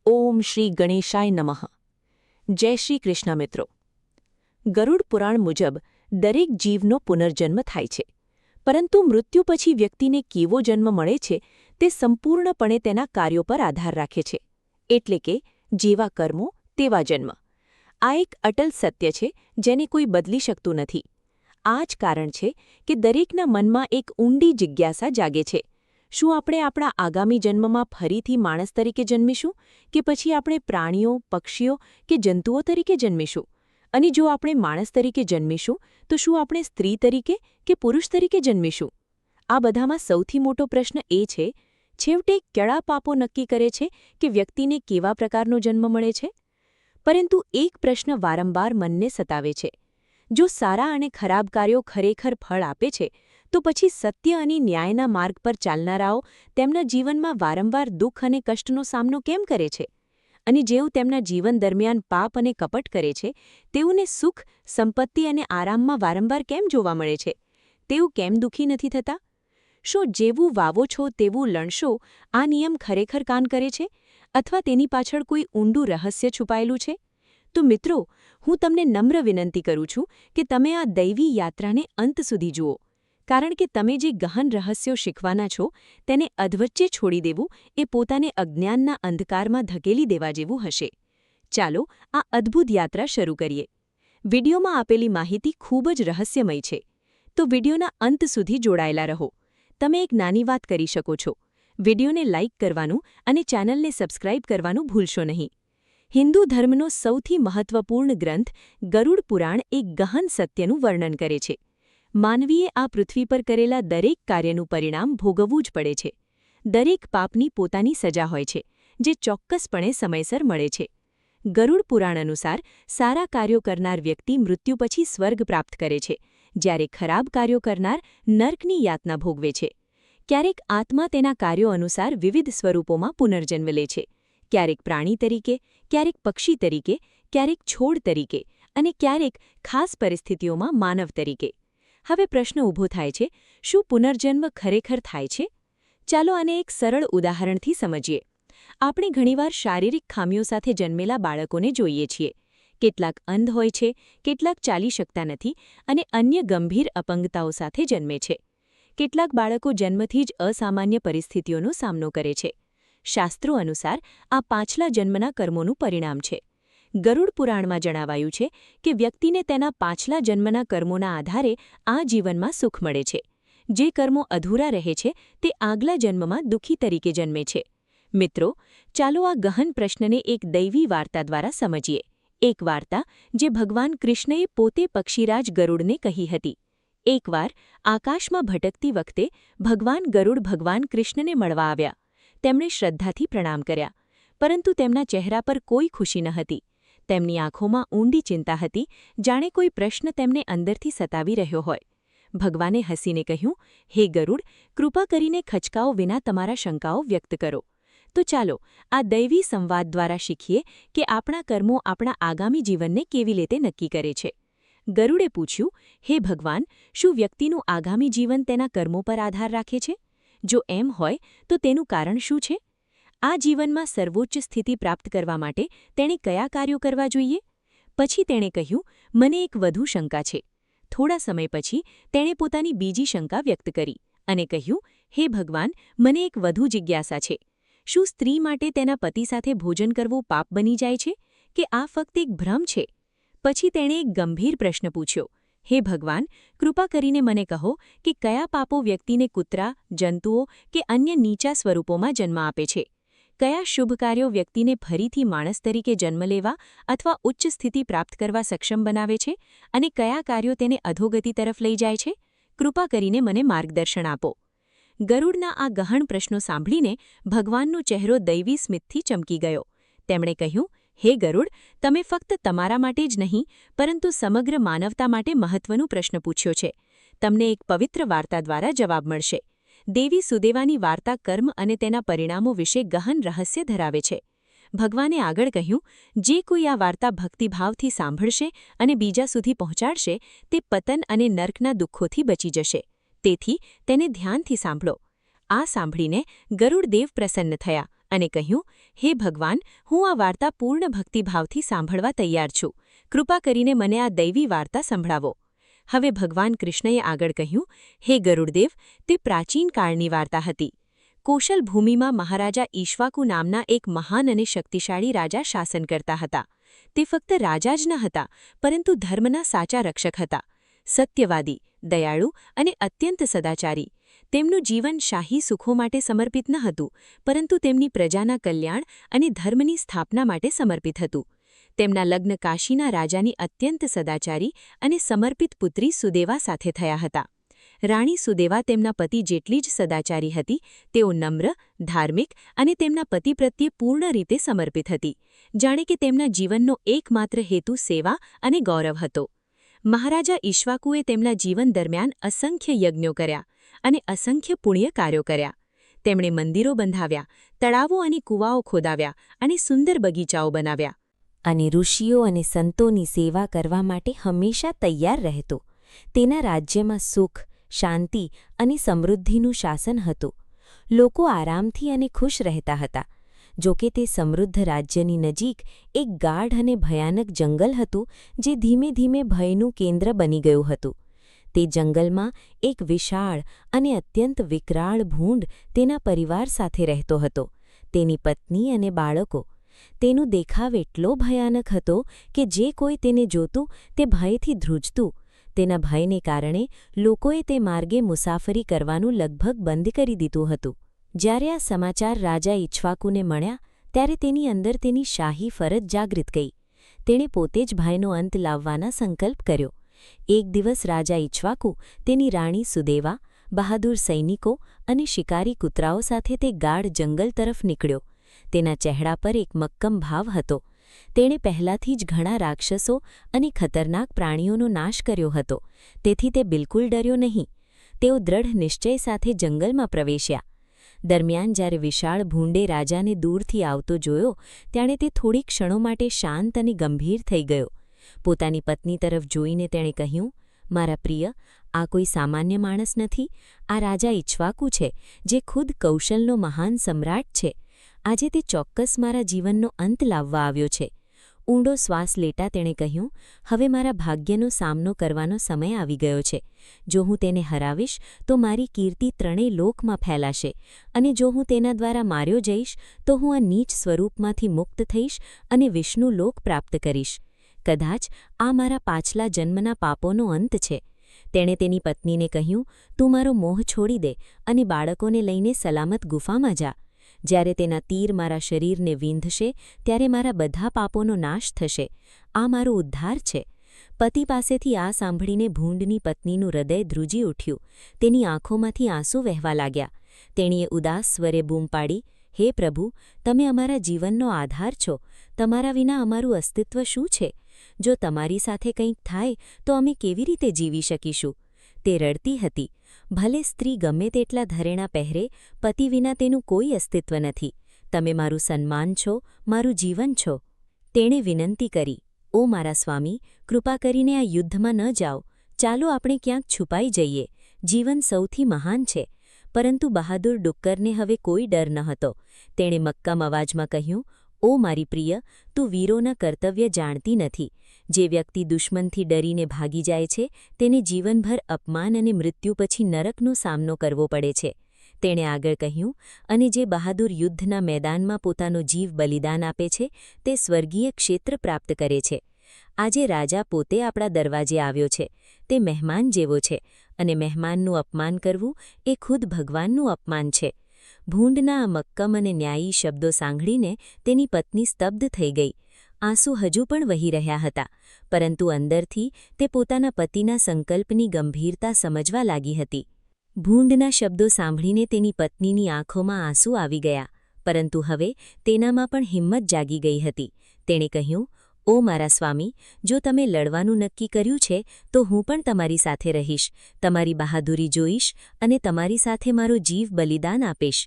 ઓમ શ્રી ગણેશાય નમઃ. જય શ્રી કૃષ્ણ મિત્રો. ગરુડ પુરાણ મુજબ દરેક જીવનો પુનર્જન્મ થાય છે, પરંતુ મૃત્યુ પછી વ્યક્તિને કેવો જન્મ મળે છે તે સંપૂર્ણપણે તેના કાર્યો પર આધાર રાખે છે. એટલે કે જેવા કર્મો તેવા જન્મ. આ એક અટલ સત્ય છે જેને કોઈ બદલી શકતું નથી. આ જ કારણ છે કે દરેકના મનમાં એક ઊંડી જિજ્ઞાસા જાગે છે. શું આપણે આપણા આગામી જન્મમાં ફરીથી માણસ તરીકે જન્મીશું કે પછી આપણે પ્રાણીઓ, પક્ષીઓ કે જંતુઓ તરીકે જન્મીશું? અને જો આપણે માણસ તરીકે જન્મીશું તો શું આપણે સ્ત્રી તરીકે કે પુરુષ તરીકે જન્મીશું? આ બધામાં સૌથી મોટો પ્રશ્ન એ છે, છેવટે કયા પાપો નક્કી કરે છે કે વ્યક્તિને કેવા પ્રકારનો જન્મ મળે છે? પરંતુ એક પ્રશ્ન વારંવાર મનને સતાવે છે. જો સારા અને ખરાબ કાર્યો ખરેખર ફળ આપે છે, તો પછી સત્ય અને ન્યાયના માર્ગ પર ચાલનારાઓ તેમના જીવનમાં વારંવાર દુઃખ અને કષ્ટનો સામનો કેમ કરે છે? અને જેઓ તેમના જીવન દરમિયાન પાપ અને કપટ કરે છે, તેઓને સુખ, સંપત્તિ અને આરામમાં વારંવાર કેમ જોવા મળે છે? તેઓ કેમ દુઃખી નથી થતા? શું જેવું વાવો છો તેવું લણશો આ નિયમ ખરેખર કામ કરે છે, અથવા તેની પાછળ કોઈ ઊંડું રહસ્ય છુપાયેલું છે? તો મિત્રો, હું તમને નમ્ર વિનંતી કરું છું કે તમે આ દૈવી યાત્રાને અંત સુધી જુઓ, કારણ કે તમે જે ગહન રહસ્યો શીખવાના છો તેને અધવચ્ચે છોડી દેવું એ પોતાને અજ્ઞાનના અંધકારમાં ધકેલી દેવા જેવું હશે. ચાલો આ અદ્ભુત યાત્રા શરૂ કરીએ. વિડીયોમાં આપેલી માહિતી ખૂબ જ રહસ્યમય છે, તો વિડીયોના અંત સુધી જોડાયેલા રહો. તમે એક નાની વાત કરી શકો છો. વિડીયોને લાઇક કરવાનું અને ચેનલને સબસ્ક્રાઇબ કરવાનું ભૂલશો નહીં. હિન્દુ ધર્મનો સૌથી મહત્વપૂર્ણ ગ્રંથ ગરુડ પુરાણ એક ગહન સત્યનું વર્ણન કરે છે. માનવીએ આ પૃથ્વી પર કરેલા દરેક કાર્યનું પરિણામ ભોગવવું જ પડે છે. દરેક પાપની પોતાની સજા હોય છે, જે ચોક્કસપણે સમયસર મળે છે. ગરુડ પુરાણ અનુસાર સારા કાર્યો કરનાર વ્યક્તિ મૃત્યુ પછી સ્વર્ગ પ્રાપ્ત કરે છે, જ્યારે ખરાબ કાર્યો કરનાર નર્કની યાતના ભોગવે છે. ક્યારેક આત્મા તેના કાર્યો અનુસાર વિવિધ સ્વરૂપોમાં પુનર્જન્મ લે છે. ક્યારેક પ્રાણી તરીકે, ક્યારેક પક્ષી તરીકે, ક્યારેક છોડ તરીકે અને ક્યારેક ખાસ પરિસ્થિતિઓમાં માનવ તરીકે. હવે પ્રશ્ન ઊભો થાય છે, શું પુનર્જન્મ ખરેખર થાય છે? ચાલો આને એક સરળ ઉદાહરણથી સમજીએ. આપણે ઘણીવાર શારીરિક ખામીઓ સાથે જન્મેલા બાળકોને જોઈએ છીએ. કેટલાક અંધ હોય છે, કેટલાક ચાલી શકતા નથી અને અન્ય ગંભીર અપંગતાઓ સાથે જન્મે છે. કેટલાક બાળકો જન્મથી જ અસામાન્ય પરિસ્થિતિઓનો સામનો કરે છે. શાસ્ત્રો અનુસાર આ પાછલા જન્મના કર્મોનું પરિણામ છે. ગરુડ પુરાણમાં જણાવાયું છે કે વ્યક્તિને તેના પાછલા જન્મના કર્મોના આધારે આ જીવનમાં સુખ મળે છે. જે કર્મો અધૂરા રહે છે તે આગલા જન્મમાં દુઃખી તરીકે જન્મે છે. મિત્રો, ચાલો આ ગહન પ્રશ્નને એક દૈવી વાર્તા દ્વારા સમજીએ. એક વાર્તા જે ભગવાન કૃષ્ણએ પોતે પક્ષીરાજ ગરુડને કહી હતી. એકવાર આકાશમાં ભટકતી વખતે ભગવાન ગરુડ ભગવાન કૃષ્ણને મળવા આવ્યા. તેમણે શ્રદ્ધાથી પ્રણામ કર્યા, પરંતુ તેમના ચહેરા પર કોઈ ખુશી ન હતી. તેમની આંખોમાં ઊંડી ચિંતા હતી, જાણે કોઈ પ્રશ્ન તેમને અંદરથી સતાવી રહ્યો હોય. ભગવાને હસીને કહ્યું, હે ગરુડ, કૃપા કરીને ખચકાઓ વિના તમારા શંકાઓ વ્યક્ત કરો. તો ચાલો આ દૈવી સંવાદ દ્વારા શીખીએ કે આપણા કર્મો આપણા આગામી જીવનને કેવી રીતે નક્કી કરે છે. ગરુડે પૂછ્યું, હે ભગવાન, શું વ્યક્તિનું આગામી જીવન તેના કર્મો પર આધાર રાખે છે? જો એમ હોય તો તેનું કારણ શું છે? આ જીવનમાં સર્વોચ્ચ સ્થિતિ પ્રાપ્ત કરવા માટે તેણે કયા કાર્યો કરવા જોઈએ? પછી તેણે કહ્યું, મને એક વધુ શંકા છે. થોડા સમય પછી તેણે પોતાની બીજી શંકા વ્યક્ત કરી અને કહ્યું, હે ભગવાન, મને એક વધુ જિજ્ઞાસા છે. શું સ્ત્રી માટે તેના પતિ સાથે ભોજન કરવું પાપ બની જાય છે કે આ ફક્ત એક ભ્રમ છે? પછી તેણે એક ગંભીર પ્રશ્ન પૂછ્યો, હે ભગવાન, કૃપા કરીને મને કહો કે કયા પાપો વ્યક્તિને કૂતરા, જંતુઓ કે અન્ય નીચા સ્વરૂપોમાં જન્મ આપે છે? કયા શુભ કાર્યો વ્યક્તિને ફરીથી માણસ તરીકે જન્મ લેવા અથવા ઉચ્ચ સ્થિતિ પ્રાપ્ત કરવા સક્ષમ બનાવે છે અને કયા કાર્યો તેને અધોગતિ તરફ લઈ જાય છે? કૃપા કરીને મને માર્ગદર્શન આપો. ગરુડના આ ગહન પ્રશ્નો સાંભળીને ભગવાનનો ચહેરો દૈવી સ્મિતથી ચમકી ગયો. તેમણે કહ્યું, હે ગરુડ, તમે ફક્ત તમારા માટે જ નહીં, પરંતુ સમગ્ર માનવતા માટે મહત્વનો પ્રશ્ન પૂછ્યો છે. તમને એક પવિત્ર વાર્તા દ્વારા જવાબ મળશે. દેવી સુદેવાની વાર્તા કર્મ અને તેના પરિણામો વિશે ગહન રહસ્ય ધરાવે છે. ભગવાને આગળ કહ્યું, જે કોઈ આ વાર્તા ભક્તિભાવથી સાંભળશે અને બીજા સુધી પહોંચાડશે તે પતન અને નર્કના દુઃખોથી બચી જશે. તેથી તેને ધ્યાનથી સાંભળો. આ સાંભળીને ગરુડદેવ પ્રસન્ન થયા અને કહ્યું, હે ભગવાન, હું આ વાર્તા પૂર્ણ ભક્તિભાવથી સાંભળવા તૈયાર છું. કૃપા કરીને મને આ દૈવી વાર્તા સંભળાવો. હવે ભગવાન કૃષ્ણએ આગળ કહ્યું, હે ગરુડદેવ, તે પ્રાચીન કાળની વાર્તા હતી. કોશલ ભૂમિમાં મહારાજા ઈક્ષ્વાકુ નામના એક મહાન અને શક્તિશાળી રાજા શાસન કરતા હતા. તે ફક્ત રાજા જ ન હતા, પરંતુ ધર્મના સાચા રક્ષક હતા. સત્યવાદી, દયાળુ અને અત્યંત સદાચારી. તેમનું જીવન શાહી સુખો માટે સમર્પિત ન હતું, પરંતુ તેમની પ્રજાના કલ્યાણ અને ધર્મની સ્થાપના માટે સમર્પિત હતું. તેમના લગ્ન કાશીના રાજાની અત્યંત સદાચારી અને સમર્પિત પુત્રી સુદેવા સાથે થયા હતા. રાણી સુદેવા તેમના પતિ જેટલી જ સદાચારી હતી. તેઓ નમ્ર, ધાર્મિક અને તેમના પતિ પ્રત્યે પૂર્ણ રીતે સમર્પિત હતી, જાણે કે તેમના જીવનનો એકમાત્ર હેતુ સેવા અને ગૌરવ હતો. મહારાજા ઈક્ષ્વાકુએ તેમના જીવન દરમિયાન અસંખ્ય યજ્ઞો કર્યા અને અસંખ્ય પુણ્ય કાર્યો કર્યા. તેમણે મંદિરો બંધાવ્યા, તળાવો અને કૂવાઓ ખોદાવ્યા અને સુંદર બગીચાઓ બનાવ્યા. અને ઋષિઓ અને સંતોની સેવા કરવા માટે હંમેશા તૈયાર રહેતો. તેના રાજ્યમાં સુખ, શાંતિ અને સમૃદ્ધિનું શાસન હતું. લોકો આરામથી અને ખુશ રહેતા હતા. જોકે તે સમૃદ્ધ રાજ્યની નજીક એક ગાઢ અને ભયાનક જંગલ હતું, જે ધીમે ધીમે ભયનું કેન્દ્ર બની ગયું હતું. તે જંગલમાં એક વિશાળ અને અત્યંત વિકરાળ ભૂંડ તેના પરિવાર સાથે રહેતો હતો, તેની પત્ની અને બાળકો. તેનો દેખાવ એટલો ભયાનક હતો કે જે કોઈ તેને જોતું તે ભયથી ધ્રુજતું. તેના ભયને કારણે લોકોએ તે માર્ગે મુસાફરી કરવાનું લગભગ બંધ કરી દીધું હતું. જ્યારે આ સમાચાર રાજા ઈક્ષ્વાકુને મળ્યા, ત્યારે તેની અંદર તેની શાહી ફરજ જાગૃત ગઈ. તેણે પોતે જ ભયનો અંત લાવવાના સંકલ્પ કર્યો. એક દિવસ રાજા ઈક્ષ્વાકુ તેની રાણી સુદેવા, બહાદુર સૈનિકો અને શિકારી કૂતરાઓ સાથે તે ગાઢ જંગલ તરફ નીકળ્યો. તેના ચહેરા પર એક મક્કમ ભાવ હતો. તેણે પહેલાથી જ ઘણા રાક્ષસો અને ખતરનાક પ્રાણીઓનો નાશ કર્યો હતો, તેથી તે બિલકુલ ડર્યો નહીં. તેઓ દ્રઢ નિશ્ચય સાથે જંગલમાં પ્રવેશ્યા. દરમિયાન જ્યારે વિશાળ ભૂંડે રાજાને દૂરથી આવતો જોયો, ત્યારે તે થોડી ક્ષણો માટે શાંત અને ગંભીર થઈ ગયો. પોતાની પત્ની તરફ જોઈને તેણે કહ્યું, મારા પ્રિય, આ કોઈ સામાન્ય માણસ નથી. આ રાજા ઈક્ષ્વાકુ છે, જે ખુદ કૌશલનો મહાન સમ્રાટ છે. આજે તે ચોક્કસ મારા જીવનનો અંત લાવવા આવ્યો છે. ઊંડો શ્વાસ લેતા તેણે કહ્યું, હવે મારા ભાગ્યનો સામનો કરવાનો સમય આવી ગયો છે. જો હું તેને હરાવીશ તો મારી કીર્તિ ત્રણેય લોકમાં ફેલાશે, અને જો હું તેના દ્વારા માર્યો જઈશ તો હું આ નીચ સ્વરૂપમાંથી મુક્ત થઈશ અને વિષ્ણુ લોક પ્રાપ્ત કરીશ. કદાચ આ મારા પાછલા જન્મના પાપોનો અંત છે. તેણે તેની પત્નીને કહ્યું, તું મારો મોહ છોડી દે અને બાળકોને લઈને સલામત ગુફામાં જા. જ્યારે તેના તીર મારા શરીરને વીંધશે, ત્યારે મારા બધા પાપોનો નાશ થશે. આ મારો ઉદ્ધાર છે. પતિ પાસેથી આ સાંભળીને ભૂંડની પત્નીનું હૃદય ધ્રુજી ઉઠ્યું. તેની આંખોમાંથી આંસુ વહેવા લાગ્યા. તેણીએ ઉદાસ સ્વરે બૂમ પાડી, હે પ્રભુ, તમે અમારા જીવનનો આધાર છો. તમારા વિના અમારું અસ્તિત્વ શું છે? જો તમારી સાથે કંઈક થાય તો અમે કેવી રીતે જીવી શકીશું? તે રડતી હતી. ભલે સ્ત્રી ગમે તેટલા ધરેણા પહેરે, પતિ વિના તેનું કોઈ અસ્તિત્વ નથી. તમે મારું સન્માન છો, મારું જીવન છો. તેણે વિનંતી કરી, ઓ મારા સ્વામી, કૃપા કરીને આ યુદ્ધમાં ન જાઓ. ચાલો આપણે ક્યાંક છુપાઈ જઈએ. જીવન સૌથી મહાન છે. પરંતુ બહાદુર ડુક્કરને હવે કોઈ ડર ન હતો. તેણે મક્કમ અવાજમાં કહ્યું, ઓ મારી પ્રિય, તું વીરોના કર્તવ્ય જાણતી નથી. જે વ્યક્તિ દુશ્મનથી ડરીને ભાગી જાય છે, તેને જીવનભર અપમાન અને મૃત્યુ પછી નરકનો સામનો કરવો પડે છે. તેણે આગળ કહ્યું, અને જે બહાદુર યુદ્ધના મેદાનમાં પોતાનો જીવ બલિદાન આપે છે, તે સ્વર્ગીય ક્ષેત્ર પ્રાપ્ત કરે છે. આજે રાજા પોતે આપણા દરવાજે આવ્યો છે. તે મહેમાન જેવો છે, અને મહેમાનનું અપમાન કરવું એ ખુદ ભગવાનનું અપમાન છે. ભૂંડના આ મક્કમ અને ન્યાયી શબ્દો સાંભળીને તેની પત્ની સ્તબ્ધ થઈ ગઈ. આંસુ હજુ પણ વહી રહ્યા હતા, પરંતુ અંદરથી તે પોતાના પતિના સંકલ્પની ગંભીરતા સમજવા લાગી હતી. ભૂંડના શબ્દો સાંભળીને તેની પત્નીની આંખોમાં આંસુ આવી ગયા, પરંતુ હવે તેનામાં પણ હિંમત જાગી ગઈ હતી. તેણે કહ્યું, ઓ મારા સ્વામી, જો તમે લડવાનું નક્કી કર્યું છે તો હું પણ તમારી સાથે રહીશ. તમારી બહાદુરી જોઈશ અને તમારી સાથે મારો જીવ બલિદાન આપીશ.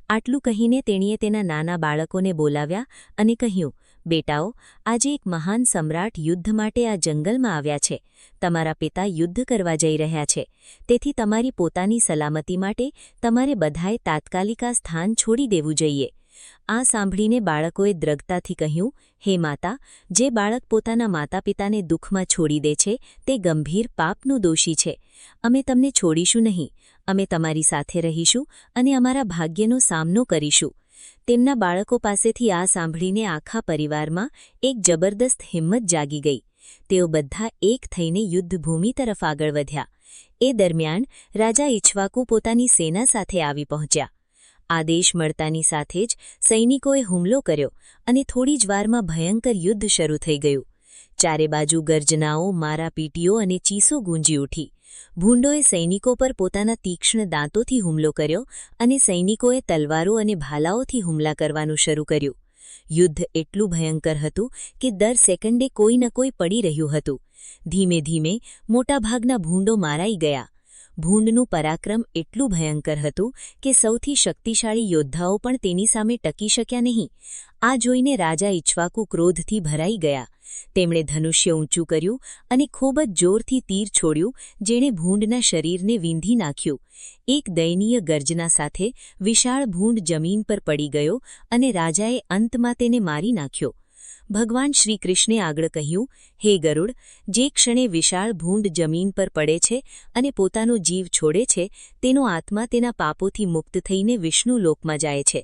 આટલું કહીને તેણીએ તેના નાના બાળકોને બોલાવ્યા અને કહ્યું, બેટાઓ, આજે એક મહાન સમ્રાટ યુદ્ધ માટે આ જંગલમાં આવ્યા છે. તમારા પિતા યુદ્ધ કરવા જઈ રહ્યા છે. તેથી તમારી પોતાની સલામતી માટે તમારે બધાએ તાત્કાલિક આ સ્થાન છોડી દેવું જોઈએ. આ સાંભળીને બાળકોએ દ્રઢતાથી કહ્યું, હે માતા, જે બાળક પોતાના માતાપિતાને દુઃખમાં છોડી દે છે તે ગંભીર પાપનો દોષી છે. અમે તમને છોડીશું નહીં. અમે તમારી સાથે રહીશું અને અમારા ભાગ્યનો સામનો કરીશું. તેમના બાળકો પાસેથી આ સાંભળીને આખા પરિવારમાં એક જબરદસ્ત હિંમત જાગી ગઈ. તેઓ બધા એક થઈને યુદ્ધભૂમિ તરફ આગળ વધ્યા. એ દરમિયાન રાજા ઇક્ષ્વાકુ પોતાની સેના સાથે આવી પહોંચ્યા. આદેશ મળતાની સાથે જ સૈનિકોએ હુમલો કર્યો અને થોડી જ વારમાં ભયંકર યુદ્ધ શરૂ થઈ ગયું. ચારે બાજુ ગર્જનાઓ, મારાપીટીઓ અને ચીસો ગૂંજી ઉઠી. ભૂંડોએ સૈનિકો પર પોતાના તીક્ષ્ણ દાંતોથી હુમલો કર્યો અને સૈનિકોએ તલવારો અને ભાલાઓથી હુમલા કરવાનું શરૂ કર્યું. યુદ્ધ એટલું ભયંકર હતું કે દર સેકન્ડે કોઈ ન કોઈ પડી રહ્યું હતું. ધીમે ધીમે મોટાભાગના ભૂંડો મારાઈ ગયા. ભૂંડનું પરાક્રમ એટલું ભયંકર હતું કે સૌથી શક્તિશાળી યોદ્ધાઓ પણ તેની સામે ટકી શક્યા નહીં. આ જોઈને રાજા ઇક્ષ્વાકુ ક્રોધથી ભરાઈ ગયા. તેમણે ધનુષ્ય ઊંચું કર્યું અને ખૂબ જ જોરથી તીર છોડ્યું, જેણે ભૂંડના શરીરને વીંધી નાખ્યું. એક દયનીય ગર્જના સાથે વિશાળ ભૂંડ જમીન પર પડી ગયો અને રાજાએ અંતમાં તેને મારી નાખ્યો. ભગવાન શ્રીકૃષ્ણે આગળ કહ્યું, હે ગરુડ, જે ક્ષણે વિશાળ ભૂંડ જમીન પર પડે છે અને પોતાનો જીવ છોડે છે, તેનો આત્મા તેના પાપોથી મુક્ત થઈને વિષ્ણુ લોકમાં જાય છે.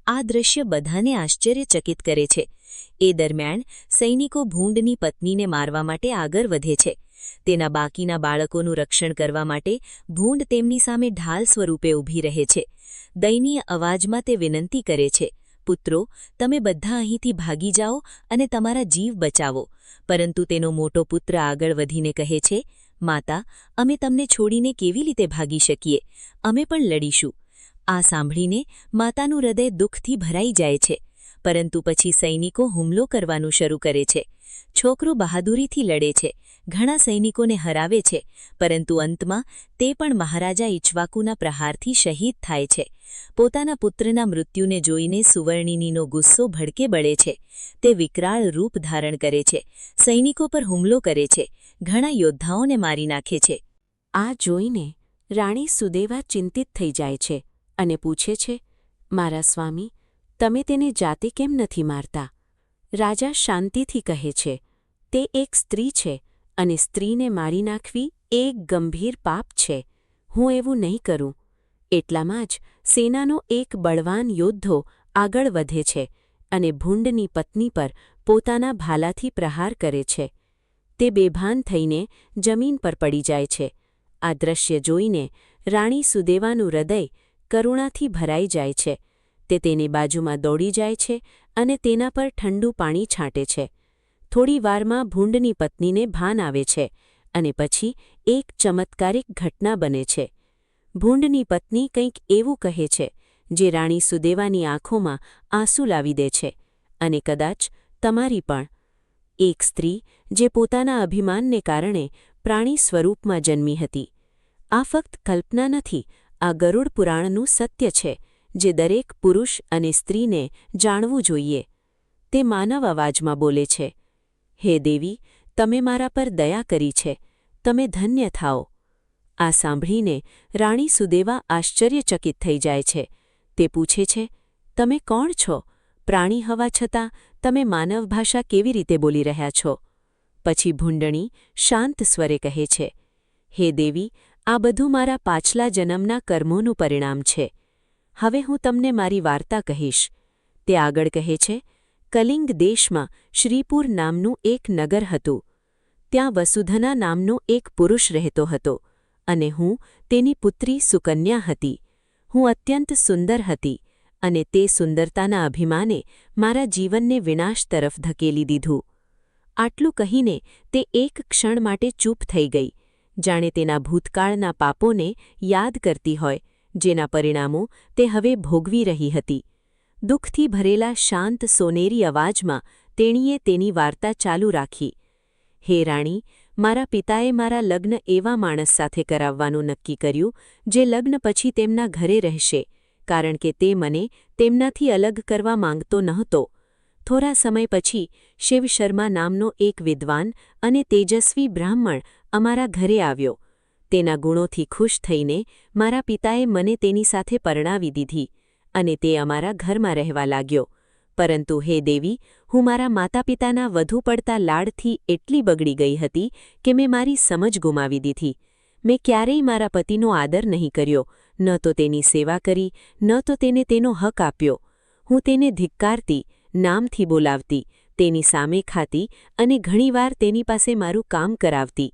આ દૃશ્ય બધાને આશ્ચર્યચકિત કરે છે. એ દરમિયાન સૈનિકો ભૂંડની પત્નીને મારવા માટે આગળ વધે છે. તેના બાકીના બાળકોનું રક્ષણ કરવા માટે ભૂંડ તેમની સામે ઢાલ સ્વરૂપે ઊભી રહે છે. દયનીય અવાજમાં તે વિનંતી કરે છે, પુત્રો, તમે બધા અહીંથી ભાગી જાઓ અને તમારા જીવ બચાવો. પરંતુ તેનો મોટો પુત્ર આગળ વધીને કહે છે, માતા, અમે તમને છોડીને કેવી રીતે ભાગી શકીએ? અમે પણ લડીશું. આ સાંભળીને માતાનું હૃદય દુઃખથી ભરાઈ જાય છે. પરંતુ પછી સૈનિકો હુમલો કરવાનું શરૂ કરે છે. છોકરો બહાદુરીથી લડે છે, ઘણા સૈનિકોને હરાવે છે, પરંતુ અંતમાં તે પણ મહારાજા ઇક્ષ્વાકુના પ્રહારથી શહીદ થાય છે. પોતાના પુત્રના મૃત્યુને જોઈને સુવર્ણિનીનો ગુસ્સો ભડકે બળે છે. તે વિકરાળ રૂપ ધારણ કરે છે, સૈનિકો પર હુમલો કરે છે, ઘણા યોદ્ધાઓને મારી નાખે છે. આ જોઈને રાણી સુદેવા ચિંતિત થઈ જાય છે અને પૂછે છે, મારા સ્વામી, તમે તેને જાતે કેમ નથી મારતા? રાજા શાંતિથી કહે છે, તે એક સ્ત્રી છે અને સ્ત્રીને મારી નાખવી એ એક ગંભીર પાપ છે. હું એવું નહીં કરું. એટલામાં જ સેનાનો એક બળવાન યોદ્ધો આગળ વધે છે અને ભૂંડની પત્ની પર પોતાના ભાલાથી પ્રહાર કરે છે. તે બેભાન થઈને જમીન પર પડી જાય છે. આ દ્રશ્ય જોઈને રાણી સુદેવાનું હૃદય કરુણાથી ભરાઈ જાય છે. તે તેની બાજુમાં દોડી જાય છે અને તેના પર ઠંડુ પાણી છાંટે છે. થોડી વારમાં ભૂંડની પત્નીને ભાન આવે છે અને પછી એક ચમત્કારિક ઘટના બને છે. ભૂંડની પત્ની કંઈક એવું કહે છે જે રાણી સુદેવાની આંખોમાં આંસુ લાવી દે છે, અને કદાચ તમારી પણ. એક સ્ત્રી જે પોતાના અભિમાનને કારણે પ્રાણી સ્વરૂપમાં જન્મી હતી. આ ફક્ત કલ્પના નથી, આ ગરુડ પુરાણનું સત્ય છે જે દરેક પુરુષ અને સ્ત્રીને જાણવું જોઈએ. તે માનવ અવાજમાં બોલે છે, હે દેવી, તમે મારા પર દયા કરી છે, તમે ધન્ય થાઓ. આ સાંભળીને રાણી સુદેવા આશ્ચર્યચકિત થઈ જાય છે. તે પૂછે છે, તમે કોણ છો? પ્રાણી હોવા છતાં તમે માનવ ભાષા કેવી રીતે બોલી રહ્યા છો? પછી ભૂંડણી શાંત સ્વરે કહે છે, હે દેવી, આ બધું મારા પાછલા જન્મના કર્મોનું પરિણામ છે. હવે હું તમને મારી વાર્તા કહીશ. તે આગળ કહે છે, કલિંગ દેશમાં શ્રીપુર નામનું એક નગર હતું. ત્યાં વસુધના નામનો એક પુરુષ રહેતો હતો અને હું તેની પુત્રી સુકન્યા હતી. હું અત્યંત સુંદર હતી અને તે સુંદરતાના અભિમાને મારા જીવનને વિનાશ તરફ ધકેલી દીધું. આટલું કહીને તે એક ક્ષણ માટે ચૂપ થઈ ગઈ, જાણે તેના ભૂતકાળના પાપોને યાદ કરતી હોય, જેના પરિણામો તે હવે ભોગવી રહી હતી. દુઃખથી ભરેલા શાંત સોનેરી અવાજમાં તેણીએ તેની વાર્તા ચાલુ રાખી. હે રાણી, મારા પિતાએ મારા લગ્ન એવા માણસ સાથે કરાવવાનું નક્કી કર્યું જે લગ્ન પછી તેમના ઘરે રહેશે, કારણ કે તે મને તેમનાથી અલગ કરવા માંગતો નહોતો. થોડા સમય પછી શિવશર્મા નામનો એક વિદ્વાન અને તેજસ્વી બ્રાહ્મણ અમારા ઘરે આવ્યો. તેના ગુણોથી ખુશ થઈને મારા પિતાએ મને તેની સાથે પરણાવી દીધી અને તે અમારા ઘરમાં રહેવા લાગ્યો. પરંતુ હે દેવી, હું મારા માતાપિતાના વધુ પડતા લાડથી એટલી બગડી ગઈ હતી કે મેં મારી સમજ ગુમાવી દીધી. મેં ક્યારેય મારા પતિનો આદર નહીં કર્યો, ન તો તેની સેવા કરી, ન તો તેને તેનો હક આપ્યો. હું તેને ધિક્કારતી, નામથી બોલાવતી, તેની સામે ખાતી અને ઘણીવાર તેની પાસે મારું કામ કરાવતી.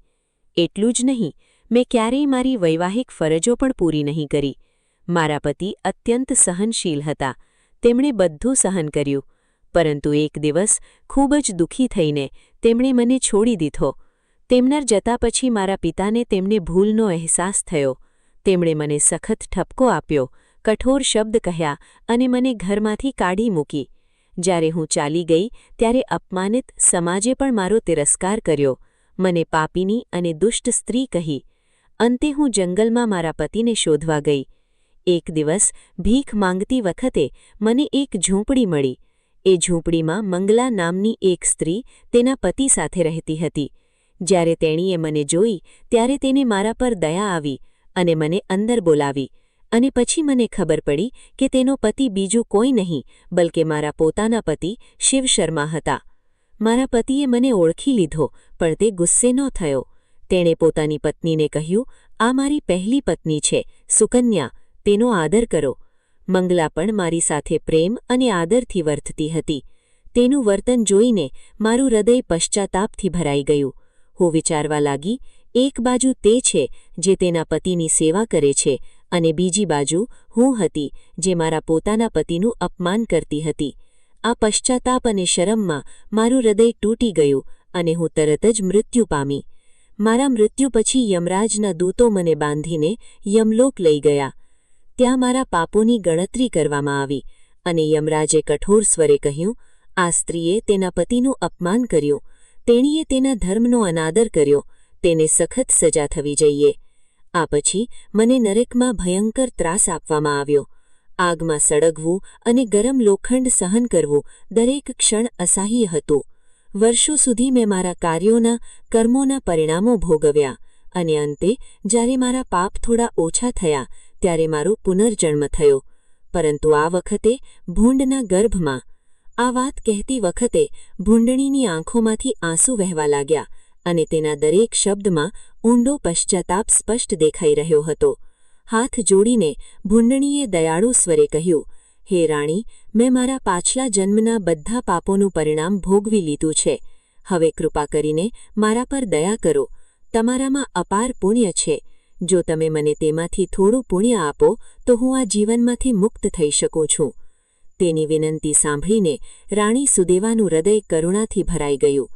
એટલું જ નહીં, મેં ક્યારેય મારી વૈવાહિક ફરજો પણ પૂરી નહીં કરી. મારા પતિ અત્યંત સહનશીલ હતા. તેમણે બધું સહન કર્યું. પરંતુ એક દિવસ ખૂબ જ દુઃખી થઈને તેમણે મને છોડી દીધો. તેમના જતા પછી મારા પિતાને તેમને ભૂલનો અહેસાસ થયો. તેમણે મને સખત ઠપકો આપ્યો, કઠોર શબ્દ કહ્યા અને મને ઘરમાંથી કાઢી મૂકી. જ્યારે હું ચાલી ગઈ ત્યારે અપમાનિત સમાજે પણ મારો તિરસ્કાર કર્યો. મને પાપીની અને દુષ્ટ સ્ત્રી કહી. અંતે હું જંગલમાં મારા પતિને શોધવા ગઈ. એક દિવસ ભીખ માંગતી વખતે મને એક ઝૂંપડી મળી. એ ઝૂંપડીમાં મંગલા નામની એક સ્ત્રી તેના પતિ સાથે રહેતી હતી. જ્યારે તેણીએ મને જોઈ ત્યારે તેને મારા પર દયા આવી અને મને અંદર બોલાવી. અને પછી મને ખબર પડી કે તેનો પતિ બીજું કોઈ નહીં બલકે મારા પોતાના પતિ શિવ શર્મા હતા. મારા પતિએ મને ઓળખી લીધો, પણ તે ગુસ્સે ન થયો. તેણે પોતાની પત્નીને કહ્યું, આ મારી પહેલી પત્ની છે, સુકન્યા, તેનો આદર કરો. મંગલા પણ મારી સાથે પ્રેમ અને આદરથી વર્તતી હતી. તેનું વર્તન જોઈને મારું હૃદય પશ્ચાતાપથી ભરાઈ ગયું. હું વિચારવા લાગી, એક બાજુ તે છે જે તેના પતિની સેવા કરે છે અને બીજી બાજુ હું હતી જે મારા પોતાના પતિનું અપમાન કરતી હતી. આ પશ્ચાતાપ અને શરમમાં મારું હૃદય તૂટી ગયું અને હું તરત જ મૃત્યુ પામી. મારા મૃત્યુ પછી યમરાજના દૂતો મને બાંધીને યમલોક લઈ ગયા. ત્યાં મારા પાપોની ગણતરી કરવામાં આવી અને યમરાજે કઠોર સ્વરે કહ્યું, આ સ્ત્રીએ તેના પતિનું અપમાન કર્યું. તેણીએ તેના ધર્મનો અનાદર કર્યો. તેને સખત સજા થવી જોઈએ. આ પછી મને નરકમાં ભયંકર ત્રાસ આપવામાં આવ્યો. આગમાં સળગવું અને ગરમ લોખંડ સહન કરવું દરેક ક્ષણ અસહ્ય હતું. વર્ષો સુધી મેં મારા કાર્યોના, કર્મોના પરિણામો ભોગવ્યા અને અંતે જ્યારે મારા પાપ થોડા ઓછા થયા ત્યારે મારો પુનર્જન્મ થયો. પરંતુ આ વખતે ભૂંડના ગર્ભમાં. આ વાત કહેતી વખતે ભૂંડણીની આંખોમાંથી આંસુ વહેવા લાગ્યા અને તેના દરેક શબ્દમાં ઊંડો પશ્ચાતાપ સ્પષ્ટ દેખાઈ રહ્યો હતો. હાથ જોડીને ભૂંડણીએ દયાળુ સ્વરે કહ્યું, હે રાણી, મેં મારા પાછલા જન્મના બધા પાપોનું પરિણામ ભોગવી લીધું છે. હવે કૃપા કરીને મારા પર દયા કરો. તમારામાં અપાર પુણ્ય છે. જો તમે મને તેમાંથી થોડું પુણ્ય આપો તો હું આ જીવનમાંથી મુક્ત થઈ શકું છું. તેની વિનંતી સાંભળીને રાણી સુદેવાનું હૃદય કરુણાથી ભરાઈ ગયું.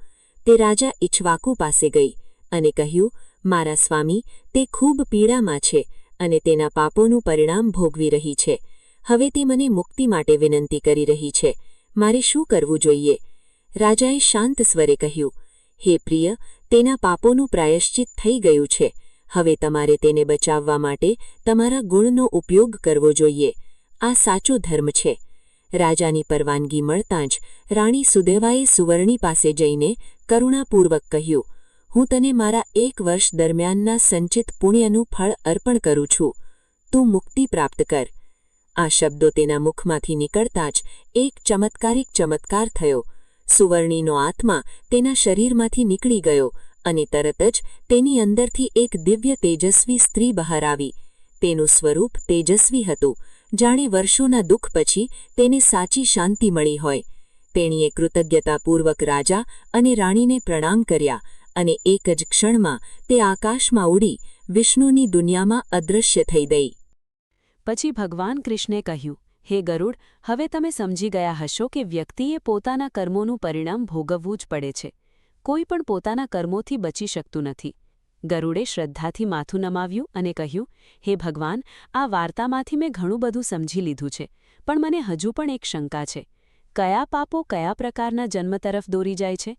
તે રાજા ઇક્ષ્વાકુ પાસે ગઈ અને કહ્યું, મારા સ્વામી, તે ખૂબ પીડામાં છે અને તેના પાપોનું પરિણામ ભોગવી રહી છે. હવે તે મને મુક્તિ માટે વિનંતી કરી રહી છે. મારે શું કરવું જોઈએ? રાજાએ શાંત સ્વરે કહ્યું, હે પ્રિય, તેના પાપોનું પ્રાયશ્ચિત થઈ ગયું છે. હવે તમારે તેને બચાવવા માટે તમારા ગુણનો ઉપયોગ કરવો જોઈએ. આ સાચો ધર્મ છે. રાજાની પરવાનગી મળતાં જ રાણી સુદેવાએ સુવર્ણી પાસે જઈને કરુણાપૂર્વક કહ્યું, હું તને મારા 1 વર્ષ દરમિયાનના સંચિત પુણ્યનું ફળ અર્પણ કરું છું. તું મુક્તિ પ્રાપ્ત કર. આ શબ્દો તેના મુખમાંથી નીકળતા જ એક ચમત્કારિક ચમત્કાર થયો. સુવર્ણીનો આત્મા તેના શરીરમાંથી નીકળી ગયો અને તરત જ તેની અંદરથી એક દિવ્ય તેજસ્વી સ્ત્રી બહાર આવી. તેનું સ્વરૂપ તેજસ્વી હતું, જાણે વર્ષોના દુઃખ પછી તેને સાચી શાંતિ મળી હોય. તેણીએ કૃતજ્ઞતાપૂર્વક રાજા અને રાણીને પ્રણામ કર્યા અને એક જ ક્ષણમાં તે આકાશમાં ઉડી વિષ્ણુની દુનિયામાં અદૃશ્ય થઈ ગઈ. પછી ભગવાન કૃષ્ણે કહ્યું, હે ગરુડ, હવે તમે સમજી ગયા હશો કે વ્યક્તિએ પોતાના કર્મોનું પરિણામ ભોગવવું જ પડે છે. કોઈ પણ પોતાના કર્મોથી બચી શકતું નથી. ગરુડે શ્રદ્ધાથી માથું નમાવ્યું અને કહ્યું, હે ભગવાન, આ વાર્તામાંથી મેં ઘણું બધું સમજી લીધું છે, પણ મને હજુ પણ એક શંકા છે. કયા પાપો કયા પ્રકારના જન્મ તરફ દોરી જાય છે?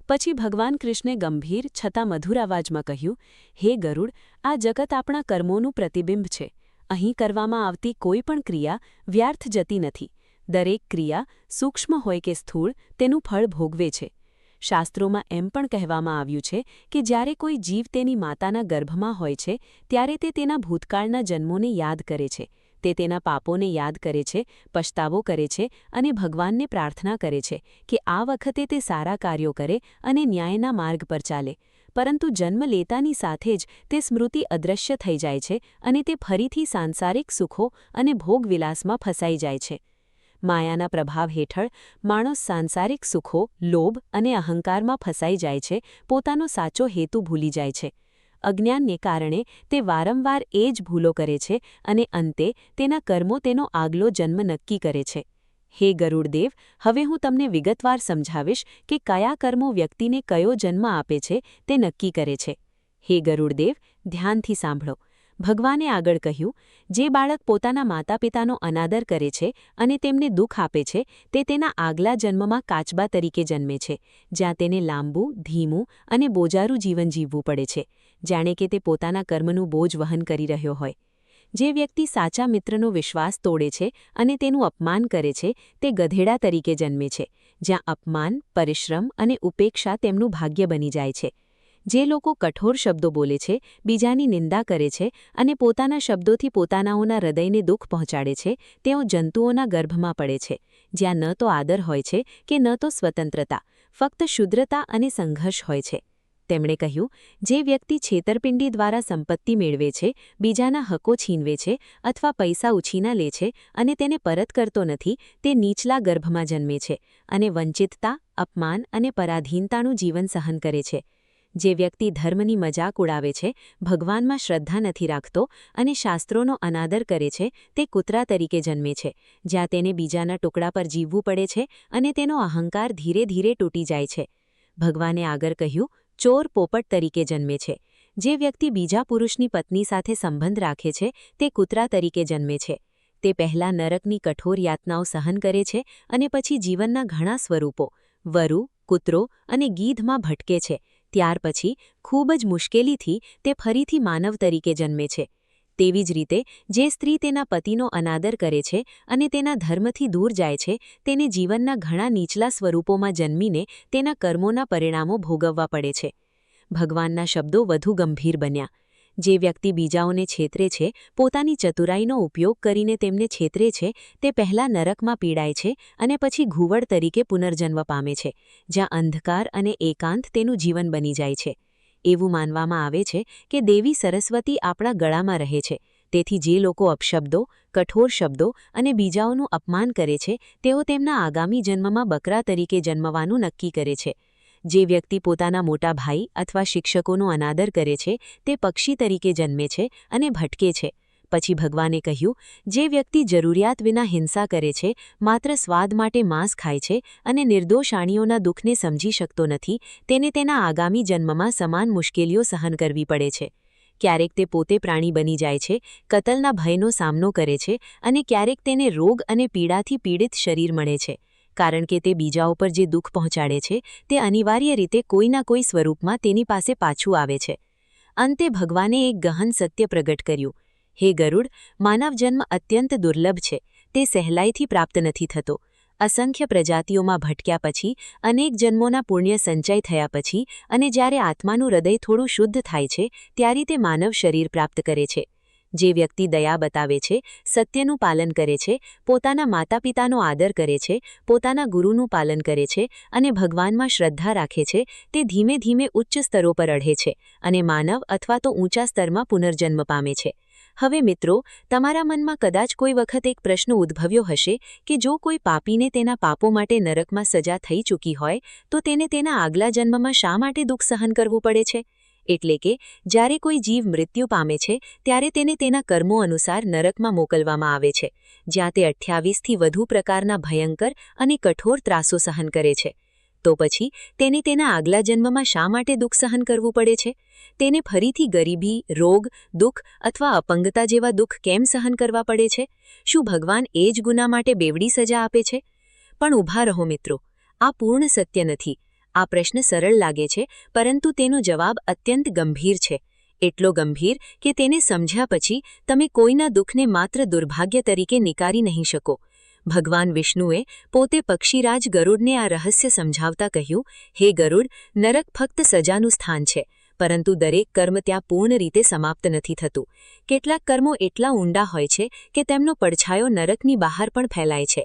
પછી ભગવાન કૃષ્ણે ગંભીર છતાં મધુર અવાજમાં કહ્યું, હે ગરુડ, આ જગત આપણા કર્મોનું પ્રતિબિંબ છે. અહીં કરવામાં આવતી કોઈ પણ ક્રિયા વ્યર્થ જતી નથી. દરેક ક્રિયા, સૂક્ષ્મ હોય કે સ્થૂળ, તેનું ફળ ભોગવે છે. શાસ્ત્રોમાં એમ પણ કહેવામાં આવ્યું છે કે જ્યારે કોઈ જીવ તેની માતાના ગર્ભમાં હોય છે ત્યારે તે તેના ભૂતકાળના જન્મોને યાદ કરે છે, તે તેના પાપોને યાદ કરે છે, પછતાવો કરે છે અને ભગવાનને પ્રાર્થના કરે છે કે આ વખતે તે સારા કાર્યો કરે અને ન્યાયના માર્ગ પર ચાલે. પરંતુ જન્મ લેતાની સાથે જ તે સ્મૃતિ અદૃશ્ય થઈ જાય છે અને તે ફરીથી સાંસારિક સુખો અને ભોગવિલાસમાં ફસાઈ જાય છે. માયાના પ્રભાવ હેઠળ માણસ સાંસારિક સુખો, લોભ અને અહંકારમાં ફસાઈ જાય છે, પોતાનો સાચો હેતુ ભૂલી જાય છે. અજ્ઞાનને કારણે તે વારંવાર એ જ ભૂલો કરે છે અને અંતે તેના કર્મો તેનો આગલો જન્મ નક્કી કરે છે. હે ગરુડદેવ, હવે હું તમને વિગતવાર સમજાવીશ કે કયા કર્મો વ્યક્તિને કયો જન્મ આપે છે તે નક્કી કરે છે. હે ગરુડદેવ, ધ્યાનથી સાંભળો. ભગવાને આગળ કહ્યું, જે બાળક પોતાના માતાપિતાનો અનાદર કરે છે અને તેમને દુઃખ આપે છે તે તેના આગલા જન્મમાં કાચબા તરીકે જન્મે છે, જ્યાં તેને લાંબુ, ધીમું અને બોજારું જીવન જીવવું પડે છે, જાણે કે તે પોતાના કર્મનું બોજ વહન કરી રહ્યો હોય. જે વ્યક્તિ સાચા મિત્રનો વિશ્વાસ તોડે છે અને તેનું અપમાન કરે છે તે ગધેડા તરીકે જન્મે છે, જ્યાં અપમાન, પરિશ્રમ અને ઉપેક્ષા તેમનું ભાગ્ય બની જાય છે. જે લોકો કઠોર શબ્દો બોલે છે, બીજાની નિંદા કરે છે અને પોતાના શબ્દોથી પોતાનાઓના હૃદયને દુઃખ પહોંચાડે છે, તેઓ જંતુઓના ગર્ભમાં પડે છે, જ્યાં ન તો આદર હોય છે કે ન તો સ્વતંત્રતા, ફક્ત શુદ્રતા અને સંઘર્ષ હોય છે. તેમણે કહ્યું, જે વ્યક્તિ છેતરપિંડી દ્વારા સંપત્તિ મેળવે છે, બીજાના હકો છીનવે છે અથવા પૈસા ઉછીના લે છે અને તેને પરત કરતો નથી, તે નીચલા ગર્ભમાં જન્મે છે અને વંચિતતા, અપમાન અને પરાધીનતાનું જીવન સહન કરે છે. જે વ્યક્તિ ધર્મની મજાક ઉડાવે છે, ભગવાનમાં શ્રદ્ધા નથી રાખતો અને શાસ્ત્રોનો અનાદર કરે છે, તે કૂતરા તરીકે જન્મે છે, જ્યાં તેને બીજાના ટુકડા પર જીવવું પડે છે અને તેનો અહંકાર ધીરે ધીરે તૂટી જાય છે. ભગવાને આગળ કહ્યું, ચોર પોપટ તરીકે જન્મે છે. જે વ્યક્તિ બીજા પુરુષની પત્ની સાથે સંબંધ રાખે છે તે કૂતરા તરીકે જન્મે છે. તે પહેલાં નરકની કઠોર યાતનાઓ સહન કરે છે અને પછી જીવનના ઘણા સ્વરૂપો, વરુ, કૂતરો અને ગીધમાં ભટકે છે. ત્યાર પછી ખૂબ જ મુશ્કેલીથી તે ફરીથી માનવ તરીકે જન્મે છે. તેવી જ રીતે જે સ્ત્રી તેના પતિનો અનાદર કરે છે અને તેના ધર્મથી દૂર જાય છે, તેને જીવનના ઘણા નીચલા સ્વરૂપોમાં જન્મીને તેના કર્મોના પરિણામો ભોગવવા પડે છે. ભગવાનના શબ્દો વધુ ગંભીર બન્યા. જે વ્યક્તિ બીજાઓને છેતરે છે, પોતાની ચતુરાઈનો ઉપયોગ કરીને તેમને છેતરે છે, તે પહેલાં નરકમાં પીડાય છે અને પછી ઘુવડ તરીકે પુનર્જન્મ પામે છે, જ્યાં અંધકાર અને એકાંત તેનું જીવન બની જાય છે. એવું માનવામાં આવે છે કે દેવી સરસ્વતી આપણા ગળામાં રહે છે, તેથી જે લોકો અપશબ્દો, કઠોર શબ્દો અને બીજાઓનું અપમાન કરે છે, તેઓ તેમના આગામી જન્મમાં બકરા તરીકે જન્મવાનું નક્કી કરે છે. જે વ્યક્તિ પોતાના મોટા ભાઈ અથવા શિક્ષકોનો અનાદર કરે છે, તે પક્ષી તરીકે જન્મે છે અને ભટકે છે. પછી ભગવાને કહ્યું, જે વ્યક્તિ જરૂરિયાત વિના હિંસા કરે છે, માત્ર સ્વાદ માટે માંસ ખાય છે અને નિર્દોષાણીઓના દુઃખને સમજી શકતો નથી, તેને તેના આગામી જન્મમાં સમાન મુશ્કેલીઓ સહન કરવી પડે છે. ક્યારેક તે પોતે પ્રાણી બની જાય છે, કતલના ભયનો સામનો કરે છે અને ક્યારેક તેને રોગ અને પીડાથી પીડિત શરીર મળે છે, કારણ કે તે બીજાઓ પર જે દુઃખ પહોંચાડે છે તે અનિવાર્ય રીતે કોઈના કોઈ સ્વરૂપમાં તેની પાસે પાછું આવે છે. અંતે ભગવાને એક ગહન સત્ય પ્રગટ કર્યું. હે ગરુડ, માનવ જન્મ અત્યંત દુર્લભ છે, તે સહેલાઈથી પ્રાપ્ત નથી થતો. અસંખ્ય પ્રજાતિઓમાં ભટક્યા પછી, અનેક જન્મોના પુણ્ય સંચય થયા પછી અને જ્યારે આત્માનું હૃદય થોડું શુદ્ધ થાય છે, ત્યારે તે માનવ શરીર પ્રાપ્ત કરે છે. જે વ્યક્તિ દયા બતાવે છે, સત્યનું પાલન કરે છે, પોતાના માતાપિતાનો આદર કરે છે, પોતાના ગુરુનું પાલન કરે છે અને ભગવાનમાં શ્રદ્ધા રાખે છે, તે ધીમે ધીમે ઉચ્ચ સ્તરો પર અઢે છે અને માનવ અથવા તો ઊંચા સ્તરમાં પુનર્જન્મ પામે છે. હવે મિત્રો, તમારા મનમાં કદાચ કોઈ વખત એક પ્રશ્ન ઉદ્ભવ્યો હશે કે જો કોઈ પાપીને તેના પાપો માટે નરકમાં સજા થઈ ચૂકી હોય, તો તેને તેના આગલા જન્મમાં શા માટે દુઃખ સહન કરવું પડે છે? એટલે કે જ્યારે કોઈ જીવ મૃત્યુ પામે છે, ત્યારે તેને તેના કર્મો અનુસાર નરકમાં મોકલવામાં આવે છે, જ્યાં તે 28થી વધુ પ્રકારના ભયંકર અને કઠોર ત્રાસો સહન કરે છે. તો પછી તેને તેના આગલા જન્મમાં શા માટે દુઃખ સહન કરવું પડે છે? તેને ફરીથી ગરીબી, રોગ, દુઃખ અથવા અપંગતા જેવા દુઃખ કેમ સહન કરવા પડે છે? શું ભગવાન એ જ ગુના માટે બેવડી સજા આપે છે? પણ ઊભા રહો મિત્રો, આ પૂર્ણ સત્ય નથી. આ પ્રશ્ન સરળ લાગે છે, પરંતુ તેનો જવાબ અત્યંત ગંભીર છે. એટલો ગંભીર કે તેને સમજ્યા પછી તમે કોઈના દુઃખને માત્ર દુર્ભાગ્ય તરીકે નિકારી નહીં શકો. ભગવાન વિષ્ણુએ પોતે પક્ષીરાજ ગરુડને આ રહસ્ય સમજાવતા કહ્યું, હે ગરુડ, નરક ફક્ત સજાનું સ્થાન છે, પરંતુ દરેક કર્મ ત્યાં પૂર્ણ રીતે સમાપ્ત નથી થતું. કેટલાક કર્મો એટલા ઊંડા હોય છે કે તેમનો પડછાયો નરકની બહાર પણ ફેલાય છે.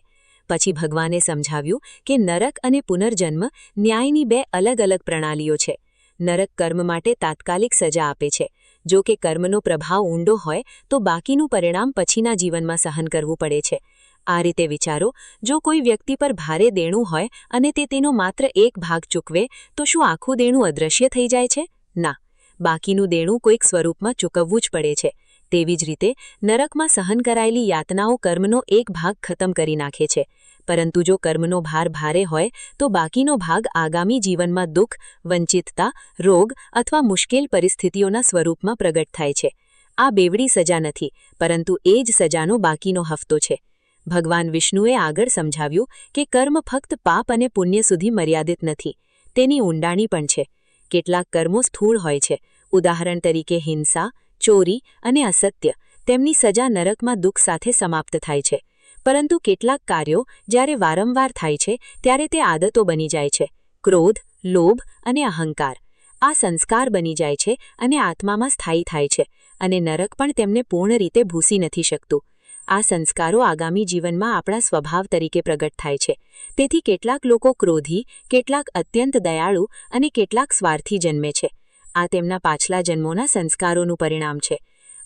પછી ભગવાને સમજાવ્યું કે નરક અને પુનર્જન્મ ન્યાયની બે અલગ અલગ પ્રણાલીઓ છે. નરક કર્મ માટે તાત્કાલિક સજા આપે છે. જો કે કર્મનો પ્રભાવ ઊંડો હોય તો બાકીનું પરિણામ પછીના જીવનમાં સહન કરવું પડે છે. આ રીતે વિચારો, જો કોઈ વ્યક્તિ પર ભારે દેણું હોય અને તે તેનો માત્ર એક ભાગ ચૂકવે તો શું આખું દેણું અદૃશ્ય થઈ જાય છે? ના, બાકીનું દેણું કોઈક સ્વરૂપમાં ચૂકવવું જ પડે છે. તેવી જ રીતે નરકમાં સહન કરાયેલી યાતનાઓ કર્મનો એક ભાગ ખતમ કરી નાખે છે. પરંતુ જો કર્મનો ભાર ભારે હોય તો બાકીનો ભાગ આગામી જીવનમાં દુઃખ, વંચિતતા, રોગ અથવા મુશ્કેલ પરિસ્થિતિઓના સ્વરૂપમાં પ્રગટ થાય છે. આ બેવડી સજા નથી, પરંતુ એ જ સજાનો બાકીનો હફતો છે. ભગવાન વિષ્ણુએ આગળ સમજાવ્યું કે કર્મ ફક્ત પાપ અને પુણ્ય સુધી મર્યાદિત નથી, તેની ઊંડાણી પણ છે. કેટલાક કર્મો સ્થૂળ હોય છે. ઉદાહરણ તરીકે હિંસા, ચોરી અને અસત્ય. તેમની સજા નરકમાં દુઃખ સાથે સમાપ્ત થાય છે. પરંતુ કેટલાક કાર્યો જ્યારે વારંવાર થાય છે ત્યારે તે આદતો બની જાય છે. ક્રોધ, લોભ અને અહંકાર. આ સંસ્કાર બની જાય છે અને આત્મામાં સ્થાયી થાય છે, અને નરક પણ તેમને પૂર્ણ રીતે ભૂંસી નથી શકતું. આ સંસ્કારો આગામી જીવનમાં આપણા સ્વભાવ તરીકે પ્રગટ થાય છે. તેથી કેટલાક લોકો ક્રોધી, કેટલાક અત્યંત દયાળુ અને કેટલાક સ્વાર્થી જન્મે છે. આ તેમના પાછલા જન્મોના સંસ્કારોનું પરિણામ છે.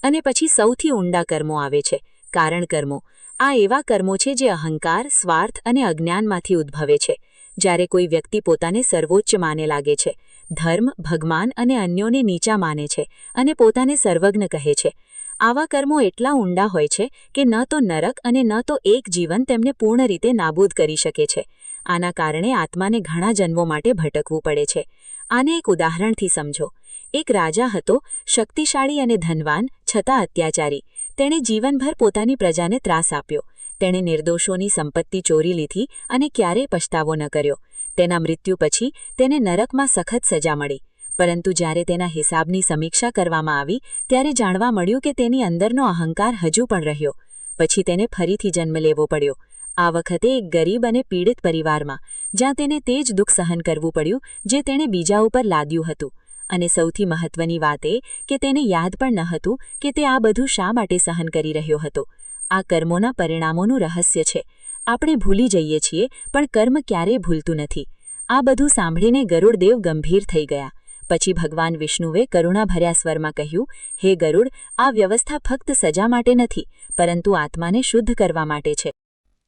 અને પછી સૌથી ઊંડા કર્મો આવે છે, કારણ કર્મો. આ એવા કર્મો છે જે અહંકાર, સ્વાર્થ અને અજ્ઞાનમાંથી ઉદ્ભવે છે. જ્યારે કોઈ વ્યક્તિ પોતાને સર્વોચ્ચ માને લાગે છે, ધર્મ, ભગવાન અને અન્યોને નીચા માને છે અને પોતાને સર્વજ્ઞ કહે છે. આવા કર્મો એટલા ઊંડા હોય છે કે ન તો નરક અને ન તો એક જીવન તેમને પૂર્ણ રીતે નાબૂદ કરી શકે છે. આના કારણે આત્માને ઘણા જન્મો માટે ભટકવું પડે છે. આને એક ઉદાહરણથી સમજો. એક રાજા હતો, શક્તિશાળી અને ધનવાન, છતાં અત્યાચારી. તેણે જીવનભર પોતાની પ્રજાને ત્રાસ આપ્યો. તેણે નિર્દોષોની સંપત્તિ ચોરી લીધી અને ક્યારેય પછતાવો ન કર્યો. તેના મૃત્યુ પછી તેને નરકમાં સખત સજા મળી. પરંતુ જ્યારે તેના હિસાબની સમીક્ષા કરવામાં આવી ત્યારે જાણવા મળ્યું કે તેની અંદરનો અહંકાર હજુ પણ રહ્યો. પછી તેને ફરીથી જન્મ લેવો પડ્યો. આ વખતે એક ગરીબ અને પીડિત પરિવારમાં, જ્યાં તેને તે જ દુઃખ સહન કરવું પડ્યું જે તેણે બીજા ઉપર લાદ્યું હતું. અને સૌથી મહત્વની વાત એ કે તેને યાદ પણ ન હતું કે તે આ બધું શા માટે સહન કરી રહ્યો હતો. આ કર્મોના પરિણામોનું રહસ્ય છે. આપણે ભૂલી જઈએ છીએ, પણ કર્મ ક્યારેય ભૂલતું નથી. આ બધું સાંભળીને ગરુડદેવ ગંભીર થઈ ગયા. પછી ભગવાન વિષ્ણુએ કરુણાભર્યા સ્વરમાં કહ્યું, હે ગરુડ, આ વ્યવસ્થા ફક્ત સજા માટે નથી, પરંતુ આત્માને શુદ્ધ કરવા માટે છે.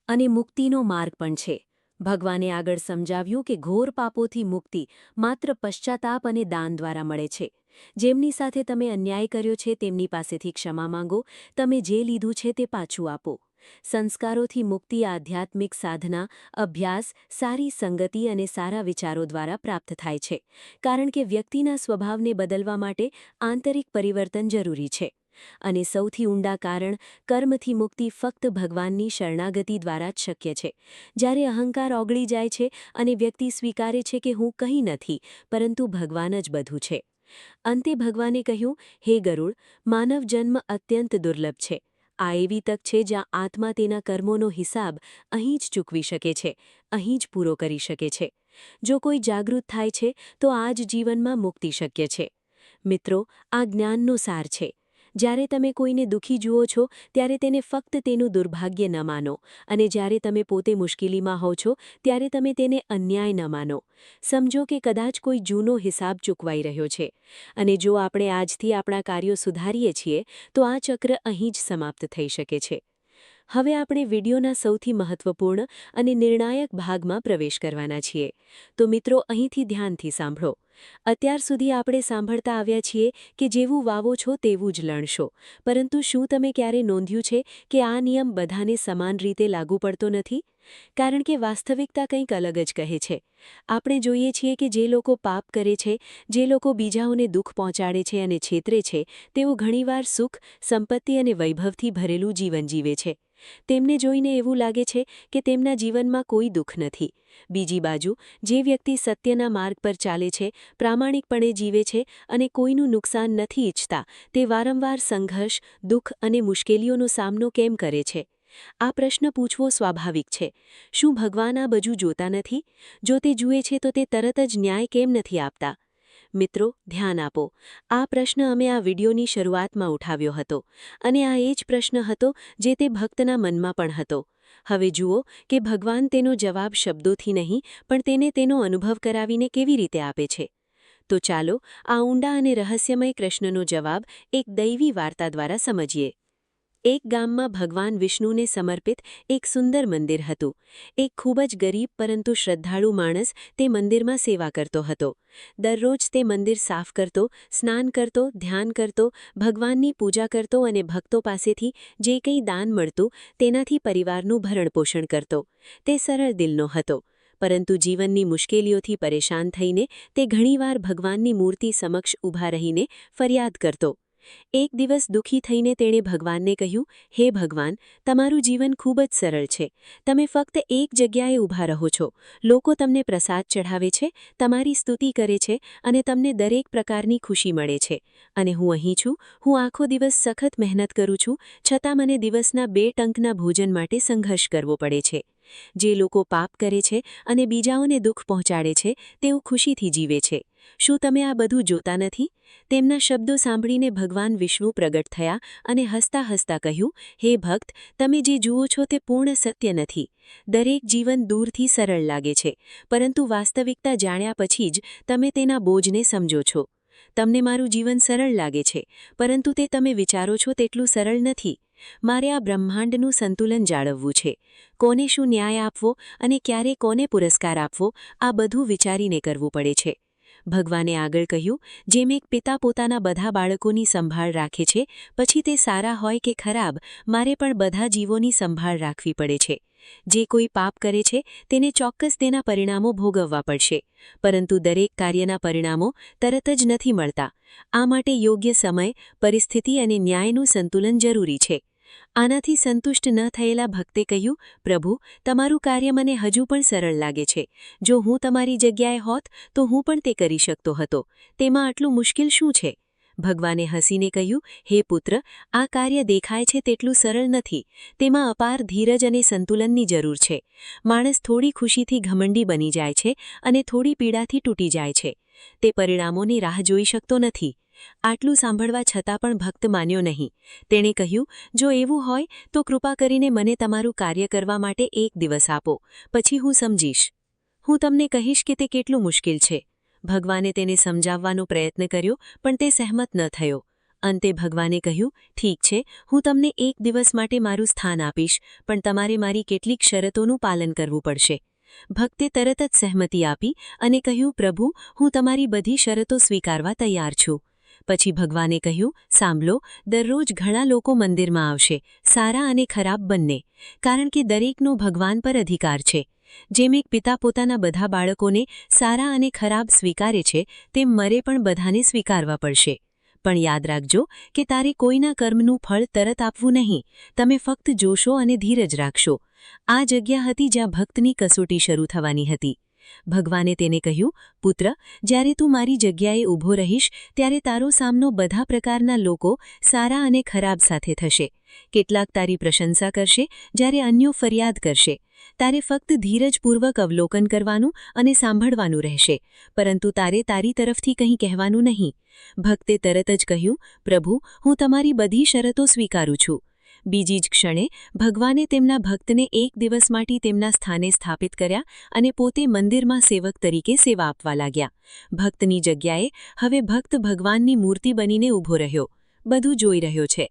અને મુક્તિનો માર્ગ પણ છે. ભગવાને આગળ સમજાવ્યું કે ઘોર પાપોથી મુક્તિ માત્ર પશ્ચાતાપ અને દાન દ્વારા મળે છે. જેમની સાથે તમે અન્યાય કર્યો છે તેમની પાસેથી ક્ષમા માંગો, તમે જે લીધું છે તે પાછું આપો. સંસ્કારોથી મુક્તિ આધ્યાત્મિક સાધના, અભ્યાસ, સારી સંગતિ અને સારા વિચારો દ્વારા પ્રાપ્ત થાય છે. કારણ કે વ્યક્તિના સ્વભાવને બદલવા માટે આંતરિક પરિવર્તન જરૂરી છે. અને સૌથી ઊંડા કારણ, કર્મથી મુક્તિ ફક્ત ભગવાનની શરણાગતિ દ્વારા જ શક્ય છે. જ્યારે અહંકાર ઓગળી જાય છે અને વ્યક્તિ સ્વીકારે છે કે હું કંઈ નથી, પરંતુ ભગવાન જ બધું છે. અંતે ભગવાને કહ્યું, હે ગરુડ, માનવ જન્મ અત્યંત દુર્લભ છે. આ એવી તક છે જ્યાં આત્મા તેના કર્મોનો હિસાબ અહીં જ ચૂકવી શકે છે, અહીં જ પૂરો કરી શકે છે. જો કોઈ જાગૃત થાય છે તો આ જ જીવનમાં મુક્તિ શક્ય છે. મિત્રો, આ જ્ઞાનનો સાર છે. જ્યારે તમે કોઈને દુઃખી જુઓ છો ત્યારે તેને ફક્ત તેનું દુર્ભાગ્ય ન માનો, અને જ્યારે તમે પોતે મુશ્કેલીમાં હો છો ત્યારે તમે તેને અન્યાય ન માનો. સમજો કે કદાચ કોઈ જૂનો હિસાબ ચૂકવાઈ રહ્યો છે, અને જો આપણે આજથી આપણા કાર્યો સુધારીએ છીએ તો આ ચક્ર અહીં જ સમાપ્ત થઈ શકે છે. હવે આપણે વિડીયોના સૌથી મહત્વપૂર્ણ અને નિર્ણાયક ભાગમાં પ્રવેશ કરવાના છીએ. તો મિત્રો, અહીંથી ધ્યાનથી સાંભળો. અત્યાર સુધી આપણે સાંભળતા આવ્યા છીએ કે જેવું વાવો છો તેવું જ લણશો. પરંતુ શું તમે ક્યારે નોંધ્યું છે કે આ નિયમ બધાને સમાન રીતે લાગુ પડતો નથી? કારણ કે વાસ્તવિકતા કંઈક અલગ જ કહે છે. આપણે જોઈએ છીએ કે જે લોકો પાપ કરે છે, જે લોકો બીજાઓને દુઃખ પહોંચાડે છે અને છેતરે છે, તેઓ ઘણીવાર સુખ, સંપત્તિ અને વૈભવથી ભરેલું જીવન જીવે છે. તેમને જોઈને એવું લાગે છે કે તેમના જીવનમાં કોઈ દુઃખ નથી. બીજી બાજુ, જે વ્યક્તિ સત્યના માર્ગ પર ચાલે છે, પ્રામાણિકપણે જીવે છે અને કોઈનું નુકસાન નથી ઈચ્છતા, તે વારંવાર સંઘર્ષ, દુઃખ અને મુશ્કેલીઓનો સામનો કેમ કરે છે? આ પ્રશ્ન પૂછવો સ્વાભાવિક છે. શું ભગવાન આ બધું જોતા નથી? જો તે જુએ છે તો તે તરત જ ન્યાય કેમ નથી આપતા? મિત્રો, ધ્યાન આપો. આ પ્રશ્ન અમે આ વિડીયોની શરૂઆતમાં ઉઠાવ્યો હતો અને આ એ જ પ્રશ્ન હતો જે તે ભક્તના મનમાં પણ હતો. હવે જુઓ કે ભગવાન તેનો જવાબ શબ્દોથી નહીં પણ તેને તેનો અનુભવ કરાવીને કેવી રીતે આપે છે. તો ચાલો આ ઊંડા અને રહસ્યમય પ્રશ્નનો જવાબ એક દૈવી વાર્તા દ્વારા સમજીએ. એક ગામમાં ભગવાન વિષ્ણુને સમર્પિત એક સુંદર મંદિર હતું. એક ખૂબ જ ગરીબ પરંતુ શ્રદ્ધાળુ માણસ તે મંદિરમાં સેવા કરતો હતો. દરરોજ તે મંદિર સાફ કરતો, સ્નાન કરતો, ધ્યાન કરતો, ભગવાનની પૂજા કરતો અને ભક્તો પાસેથી જે કંઈ દાન મળતું તેનાથી પરિવારનું ભરણપોષણ કરતો. તે સરળ દિલનો હતો. પરંતુ જીવનની મુશ્કેલીઓથી પરેશાન થઈને તે ઘણીવાર ભગવાનની મૂર્તિ સમક્ષ ઊભા રહીને ફરિયાદ કરતો. એક દિવસ દુઃખી થઈને તેણે ભગવાનને કહ્યું, હે ભગવાન, તમારું જીવન ખૂબ જ સરળ છે. તમે ફક્ત એક જગ્યાએ ઊભા રહો છો. લોકો તમને પ્રસાદ ચઢાવે છે, તમારી સ્તુતિ કરે છે અને તમને દરેક પ્રકારની ખુશી મળે છે. અને હું અહીં છું. હું આખો દિવસ સખત મહેનત કરું છું, છતાં મને દિવસના 2 ટંકના ભોજન માટે સંઘર્ષ કરવો પડે છે. જે લોકો પાપ કરે છે અને બીજાઓને દુઃખ પહોંચાડે છે તેઓ ખુશીથી જીવે છે. શું તમે આ બધું જોતા નથી? તેમના શબ્દો સાંભળીને ભગવાન વિષ્ણુ પ્રગટ થયા અને હસતા હસતા કહ્યું, હે ભક્ત, તમે જે જુઓ છો તે પૂર્ણ સત્ય નથી. દરેક જીવન દૂરથી સરળ લાગે છે, પરંતુ વાસ્તવિકતા જાણ્યા પછી જ તમે તેના બોજને સમજો છો. તમને મારું જીવન સરળ લાગે છે, પરંતુ તે તમે વિચારો છો તેટલું સરળ નથી. મારે આ બ્રહ્માંડનું સંતુલન જાળવવું છે. કોને શું ન્યાય આપવો અને ક્યારે કોને પુરસ્કાર આપવો, આ બધું વિચારીને કરવું પડે છે. ભગવાને આગળ કહ્યું, જેમ એક પિતા પોતાના બધા બાળકોની સંભાળ રાખે છે, પછી તે સારા હોય કે ખરાબ, મારે પણ બધા જીવોની સંભાળ રાખવી પડે છે. જે કોઈ પાપ કરે છે તેને ચોક્કસ તેના પરિણામો ભોગવવા પડશે, પરંતુ દરેક કાર્યના પરિણામો તરત જ નથી મળતા. આ માટે યોગ્ય સમય, પરિસ્થિતિ અને ન્યાયનું સંતુલન જરૂરી છે. આનાથી સંતુષ્ટ ન થયેલા ભક્તે કહ્યું, પ્રભુ, તમારું કાર્ય મને હજુ પણ સરળ લાગે છે. જો હું તમારી જગ્યાએ હોત તો હું પણ તે કરી શકતો હતો. તેમાં આટલું મુશ્કેલ શું છે? ભગવાને હસીને કહ્યું, હે પુત્ર, આ કાર્ય દેખાય છે તેટલું સરળ નથી. તેમાં અપાર ધીરજ અને સંતુલનની જરૂર છે. માણસ થોડી ખુશીથી ઘમંડી બની જાય છે અને થોડી પીડાથી તૂટી જાય છે. તે પરિણામોની રાહ જોઈ શકતો નથી. આટલું સાંભળવા છતાં પણ ભક્ત માન્યો નહીં. તેણે કહ્યું, જો એવું હોય તો કૃપા કરીને મને તમારું કાર્ય કરવા માટે એક દિવસ આપો, પછી હું સમજીશ. હું તમને કહીશ કે તે કેટલું મુશ્કેલ છે. ભગવાને તેને સમજાવવાનો પ્રયત્ન કર્યો, પણ તે સહેમત ન થયો. અંતે ભગવાને કહ્યું, ઠીક છે, હું તમને એક દિવસ માટે મારું સ્થાન આપીશ, પણ તમારે મારી કેટલીક શરતોનું પાલન કરવું પડશે. ભક્તે તરત જ સહેમતિ આપી અને કહ્યું, પ્રભુ, હું તમારી બધી શરતો સ્વીકારવા તૈયાર છું. પછી ભગવાને કહ્યું, સાંભળો, દરરોજ ઘણા લોકો મંદિરમાં આવશે, સારા અને ખરાબ બંને, કારણ કે દરેકનો ભગવાન પર અધિકાર છે. જેમ એક પિતા પોતાના બધા બાળકોને સારા અને ખરાબ સ્વીકારે છે, તેમ મરે પણ બધાને સ્વીકારવા પડશે. પણ યાદ રાખજો કે તારે કોઈના કર્મનું ફળ તરત આપવું નહીં. તમે ફક્ત જોશો અને ધીરજ રાખશો. આ જગ્યા હતી જ્યાં ભક્તની કસોટી શરૂ થવાની હતી. ભગવાને તેને કહ્યું, પુત્ર, જ્યારે તું મારી જગ્યાએ ઊભો રહીશ ત્યારે તારો સામનો બધા પ્રકારના લોકો, સારા અને ખરાબ સાથે થશે. કેટલાક તારી પ્રશંસા કરશે, જ્યારે અન્યો ફરિયાદ કરશે. તારે ફક્ત ધીરજપૂર્વક અવલોકન કરવાનું અને સાંભળવાનું રહેશે, પરંતુ તારે તારી તરફથી કંઈ કહેવાનું નહીં. ભક્તે તરત જ કહ્યું, પ્રભુ, હું તમારી બધી શરતો સ્વીકારું છું. બીજી જ ક્ષણે ભગવાને તેમના ભક્તને એક દિવસ માટે તેમના સ્થાને સ્થાપિત કર્યા અને પોતે મંદિરમાં સેવક તરીકે સેવા આપવા લાગ્યા. ભક્તની જગ્યાએ હવે ભક્ત ભગવાનની મૂર્તિ બનીને ઊભો રહ્યો, બધું જોઈ રહ્યો છે.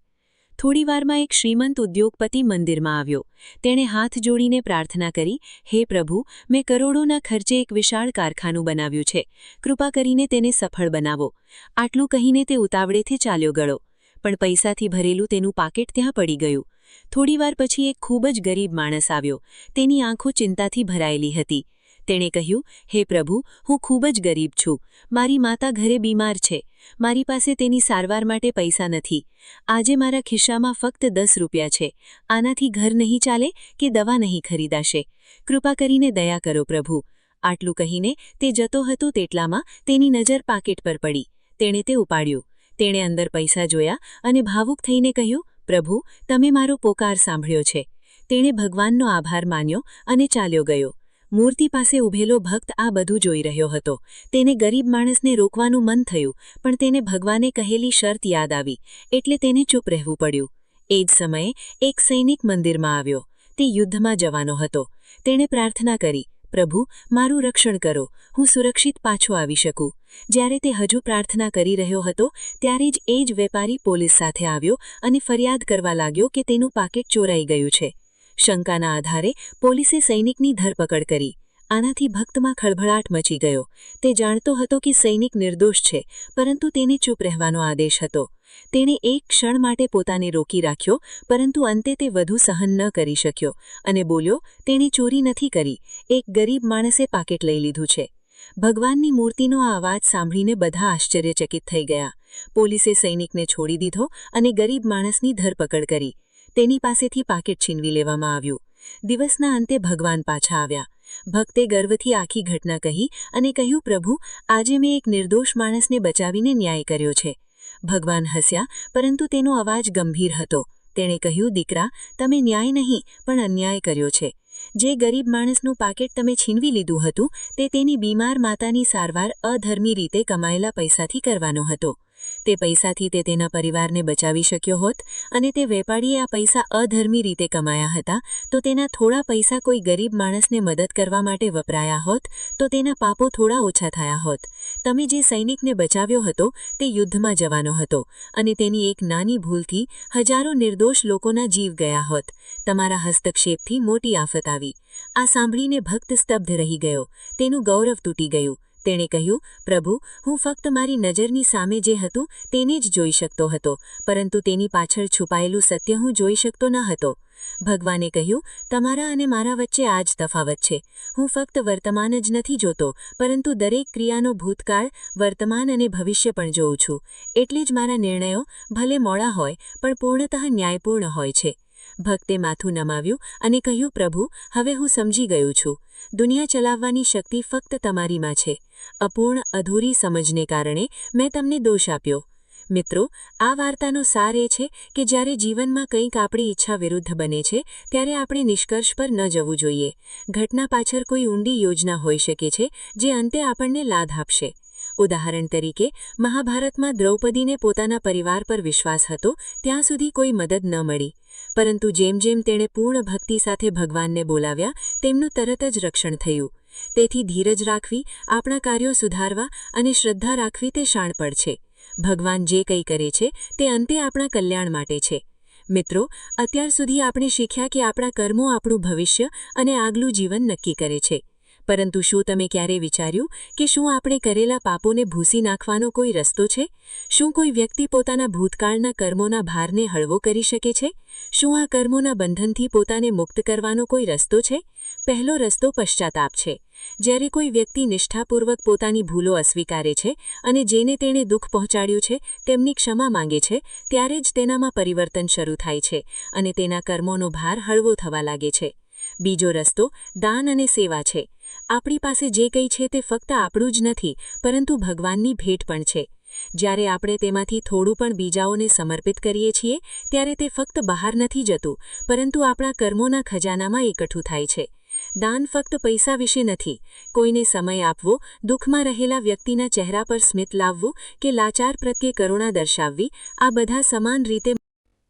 થોડીવારમાં એક શ્રીમંત ઉદ્યોગપતિ મંદિરમાં આવ્યો. તેણે હાથ જોડીને પ્રાર્થના કરી, હે પ્રભુ, મેં કરોડોના ખર્ચે એક વિશાળ કારખાનું બનાવ્યું છે. કૃપા કરીને તેને સફળ બનાવો. આટલું કહીને તે ઉતાવળેથી ચાલ્યો ગયો. પણ પૈસાથી ભરેલું તેનું પાકેટ ત્યાં પડી ગયું. થોડીવાર પછી એક ખૂબ જ ગરીબ માણસ આવ્યો. તેની આંખો ચિંતાથી ભરાયેલી હતી. તેણે કહ્યું, હે પ્રભુ, હું ખૂબ જ ગરીબ છું. મારી માતા ઘરે બીમાર છે. મારી પાસે તેની સારવાર માટે પૈસા નથી. આજે મારા ખિસ્સામાં ફક્ત 10 રૂપિયા છે. આનાથી ઘર નહીં ચાલે કે દવા નહીં ખરીદાશે. કૃપા કરીને દયા કરો પ્રભુ. આટલું કહીને તે જતો હતો તેટલામાં તેની નજર પાકેટ પર પડી. તેણે તે ઉપાડ્યું. તેણે અંદર પૈસા જોયા અને ભાવુક થઈને કહ્યું, પ્રભુ, તમે મારો પોકાર સાંભળ્યો છે. તેણે ભગવાનનો આભાર માન્યો અને ચાલ્યો ગયો. મૂર્તિ પાસે ઊભેલો ભક્ત આ બધું જોઈ રહ્યો હતો. તેને ગરીબ માણસને રોકવાનું મન થયું, પણ તેને ભગવાને કહેલી શરત યાદ આવી, એટલે તેને ચૂપ રહેવું પડ્યું. એ જ સમયે એક સૈનિક મંદિરમાં આવ્યો. તે યુદ્ધમાં જવાનો હતો. તેણે પ્રાર્થના કરી, પ્રભુ, મારું રક્ષણ કરો, હું સુરક્ષિત પાછો આવી શકું. જ્યારે તે હજુ પ્રાર્થના કરી રહ્યો હતો, ત્યારે જ એ જ વેપારી પોલીસ સાથે આવ્યો અને ફરિયાદ કરવા લાગ્યો કે તેનું પાકીટ ચોરાઈ ગયું છે. શંકાના આધારે પોલીસે સૈનિકની ધરપકડ કરી. આનાથી ભક્તમાં ખળભળાટ મચી ગયો. તે જાણતો હતો કે સૈનિક નિર્દોષ છે, પરંતુ તેને ચૂપ રહેવાનો આદેશ હતો. તેણે એક ક્ષણ માટે પોતાને રોકી રાખ્યો, પરંતુ અંતે તે વધુ સહન ન કરી શક્યો અને બોલ્યો, તેણે ચોરી નથી કરી, એક ગરીબ માણસે પાકીટ લઈ લીધું છે. ભગવાનની મૂર્તિનો આ અવાજ સાંભળીને બધા આશ્ચર્યચકિત થઈ ગયા. પોલીસે સૈનિકને છોડી દીધો અને ગરીબ માણસની ધરપકડ કરી. તેની પાસેથી પાકીટ છીનવી લેવામાં આવ્યું. દિવસના અંતે ભગવાન પાછા આવ્યા. ભક્તે ગર્વથી આખી ઘટના કહી અને કહ્યું, પ્રભુ, આજે મેં એક નિર્દોષ માણસને બચાવીને ન્યાય કર્યો છે. ભગવાન હસ્યા, પરંતુ તેનો અવાજ ગંભીર હતો. તેણે કહ્યું, દીકરા, તમે ન્યાય નહીં પણ અન્યાય કર્યો છે. જે ગરીબ માણસનું પાકીટ તમે છીનવી લીધું હતું, તે તેની બીમાર માતાની સારવાર અધર્મી રીતે કમાયેલા પૈસાથી કરવાનો હતો. તે પૈસાથી તે તેના પરિવારને બચાવી શક્યો હોત, અને તે વેપારીએ આ પૈસા અધર્મી રીતે કમાયા હતા, તો તેના થોડા પૈસા કોઈ ગરીબ માણસને મદદ કરવા માટે વપરાયા હોત, તો તેના પાપો થોડા ઓછા થયા હોત. તમે જે સૈનિકને બચાવ્યો હતો, તે યુદ્ધમાં જવાનો હતો, અને તેની એક નાની ભૂલથી હજારો નિર્દોષ લોકોના જીવ ગયા હોત. તમારા હસ્તક્ષેપથી મોટી આફત આવી. આ સાંભળીને ભક્ત સ્તબ્ધ રહી ગયો. તેનું ગૌરવ તૂટી ગયું. તેણે કહ્યું, પ્રભુ, હું ફક્ત મારી નજરની સામે જે હતું તેને જ જોઈ શકતો હતો, પરંતુ તેની પાછળ છુપાયેલું સત્ય હું જોઈ શકતો ન હતો. ભગવાને કહ્યું, તમારા અને મારા વચ્ચે આ જ તફાવત છે. હું ફક્ત વર્તમાન જ નથી જોતો, પરંતુ દરેક ક્રિયાનો ભૂતકાળ, વર્તમાન અને ભવિષ્ય પણ જોઉં છું. એટલે જ મારા નિર્ણયો ભલે મોડા હોય પણ પૂર્ણતઃ ન્યાયપૂર્ણ હોય છે. ભક્તે માથું નમાવ્યું અને કહ્યું, પ્રભુ, હવે હું સમજી ગયું છું. દુનિયા ચલાવવાની શક્તિ ફક્ત તમારીમાં છે. અપૂર્ણ, અધૂરી સમજને કારણે મેં તમને દોષ આપ્યો. મિત્રો, આ વાર્તાનો સાર એ છે કે જ્યારે જીવનમાં કંઈક આપણી ઈચ્છા વિરુદ્ધ બને છે, ત્યારે આપણે નિષ્કર્ષ પર ન જવું જોઈએ. ઘટના પાછળ કોઈ ઊંડી યોજના હોઈ શકે છે, જે અંતે આપણને લાભ આપશે. ઉદાહરણ તરીકે, મહાભારતમાં દ્રૌપદીને પોતાના પરિવાર પર વિશ્વાસ હતો, ત્યાં સુધી કોઈ મદદ ન મળી. પરંતુ જેમ જેમ તેણે પૂર્ણ ભક્તિ સાથે ભગવાનને બોલાવ્યા, તેમનું તરત જ રક્ષણ થયું. તેથી ધીરજ રાખવી, આપણા કાર્યો સુધારવા અને શ્રદ્ધા રાખવી તે શાણપણ છે. ભગવાન જે કંઈ કરે છે, તે અંતે આપણા કલ્યાણ માટે છે. મિત્રો, અત્યાર સુધી આપણે શીખ્યા કે આપણા કર્મો આપણું ભવિષ્ય અને આગલું જીવન નક્કી કરે છે. પરંતુ શું તમે ક્યારે વિચાર્યું કે શું આપણે કરેલા પાપોને ભૂંસી નાખવાનો કોઈ રસ્તો છે? શું કોઈ વ્યક્તિ પોતાના ભૂતકાળના કર્મોના ભારને હળવો કરી શકે છે? શું આ કર્મોના બંધનથી પોતાને મુક્ત કરવાનો કોઈ રસ્તો છે? પહેલો રસ્તો પશ્ચાતાપ છે. જ્યારે કોઈ વ્યક્તિ નિષ્ઠાપૂર્વક પોતાની ભૂલો અસ્વીકારે છે અને જેને તેણે દુઃખ પહોંચાડ્યું છે તેમની ક્ષમા માંગે છે, ત્યારે જ તેનામાં પરિવર્તન શરૂ થાય છે અને તેના કર્મોનો ભાર હળવો થવા લાગે છે. બીજો રસ્તો દાન અને સેવા છે. આપણી પાસે જે કંઈ છે તે ફક્ત આપણું જ નથી, પરંતુ ભગવાનની ભેટ પણ છે. જ્યારે આપણે તેમાંથી થોડું પણ બીજાઓને સમર્પિત કરીએ છીએ, ત્યારે તે ફક્ત બહાર નથી જતું, પરંતુ આપણા કર્મોના ખજાનામાં એકઠું થાય છે. દાન ફક્ત પૈસા વિશે નથી. કોઈને સમય આપવો, દુઃખમાં રહેલા વ્યક્તિના ચહેરા પર સ્મિત લાવવું કે લાચાર પ્રત્યે કરુણા દર્શાવવી, આ બધા સમાન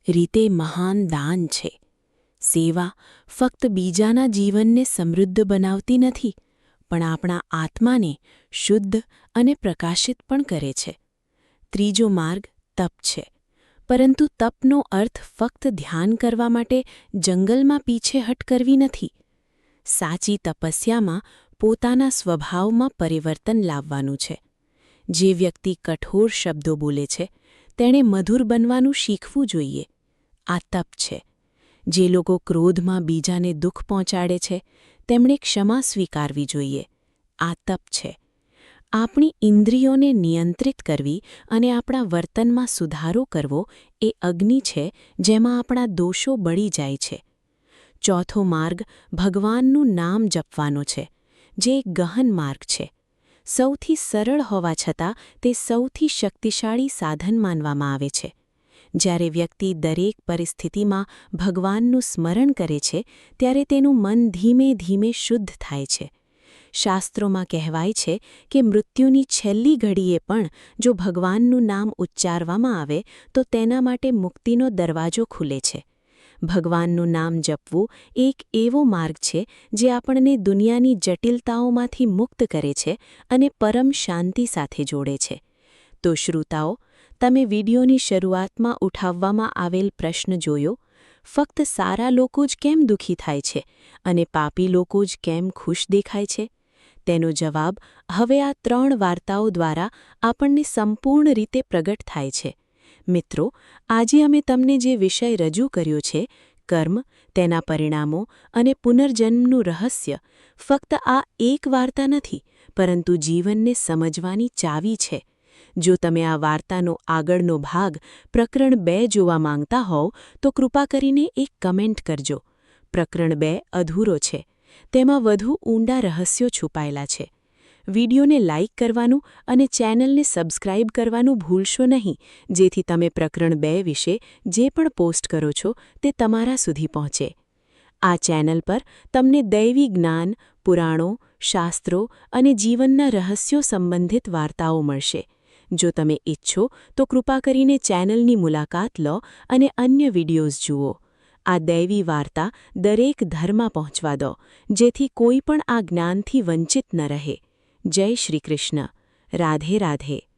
રીતે મહાન દાન છે. સેવા ફક્ત બીજાના જીવનને સમૃદ્ધ બનાવતી નથી, પણ આપણા આત્માને શુદ્ધ અને પ્રકાશિત પણ કરે છે. ત્રીજો માર્ગ તપ છે. પરંતુ તપનો અર્થ ફક્ત ધ્યાન કરવા માટે જંગલમાં પીછેહટ કરવી નથી. સાચી તપસ્યામાં પોતાના સ્વભાવમાં પરિવર્તન લાવવાનું છે. જે વ્યક્તિ કઠોર શબ્દો બોલે છે, તેણે મધુર બનવાનું શીખવું જોઈએ. આ તપ છે. જે લોકો ક્રોધમાં બીજાને દુઃખ પહોંચાડે છે, તેમણે ક્ષમા સ્વીકારવી જોઈએ. આ તપ છે. આપણી ઇન્દ્રિયોને નિયંત્રિત કરવી અને આપણા વર્તનમાં સુધારો કરવો એ અગ્નિ છે, જેમાં આપણા દોષો બળી જાય છે. ચોથો માર્ગ ભગવાનનું નામ જપવાનો છે, જે એક ગહન માર્ગ છે. સૌથી સરળ હોવા છતાં તે સૌથી શક્તિશાળી સાધન માનવામાં આવે છે. જ્યારે વ્યક્તિ દરેક પરિસ્થિતિમાં ભગવાનનું સ્મરણ કરે છે ત્યારે તેનું મન ધીમે ધીમે શુદ્ધ થાય છે. શાસ્ત્રોમાં કહેવાય છે કે મૃત્યુની છેલ્લી ઘડીએ પણ જો ભગવાનનું નામ ઉચ્ચારવામાં આવે તો તેના માટે મુક્તિનો દરવાજો ખુલે છે. ભગવાનનું નામ જપવું એક એવો માર્ગ છે જે આપણને દુનિયાની જટિલતાઓમાંથી મુક્ત કરે છે અને પરમ શાંતિ સાથે જોડે છે. તો શ્રોતાઓ, તમે વિડીયોની શરૂઆતમાં ઉઠાવવામાં આવેલ પ્રશ્ન જોયો, ફક્ત સારા લોકો જ કેમ દુઃખી થાય છે અને પાપી લોકો જ કેમ ખુશ દેખાય છે? તેનો જવાબ હવે આ 3 વાર્તાઓ દ્વારા આપણને સંપૂર્ણ રીતે પ્રગટ થાય છે. મિત્રો, આજે અમે તમને જે વિષય રજૂ કર્યો છે, કર્મ, તેના પરિણામો અને પુનર્જન્મનું રહસ્ય, ફક્ત આ એક વાર્તા નથી, પરંતુ જીવનને સમજવાની ચાવી છે. જો તમે આ વાર્તાનો આગળનો ભાગ પ્રકરણ 2 જોવા માંગતા હોવ તો કૃપા કરીને એક કમેન્ટ કરજો. પ્રકરણ 2 અધૂરો છે. તેમાં વધુ ઊંડા રહસ્યો છુપાયેલા છે. વિડીયોને લાઇક કરવાનું અને ચેનલને સબસ્ક્રાઇબ કરવાનું ભૂલશો નહીં, જેથી તમે પ્રકરણ 2 વિશે જે પણ પોસ્ટ કરો છો તે તમારા સુધી પહોંચે. આ ચેનલ પર તમને દૈવી જ્ઞાન, પુરાણો, શાસ્ત્રો અને જીવનના રહસ્યો સંબંધિત વાર્તાઓ મળશે. જો તમે ઈચ્છો તો કૃપા કરીને ચેનલની મુલાકાત લો અને અન્ય વિડીયોઝ જુઓ. આ દૈવી વાર્તા દરેક ઘરમાં પહોંચવા દો, જેથી કોઈ પણ આ જ્ઞાનથી વંચિત ન રહે. જય શ્રી કૃષ્ણ. રાધે રાધે.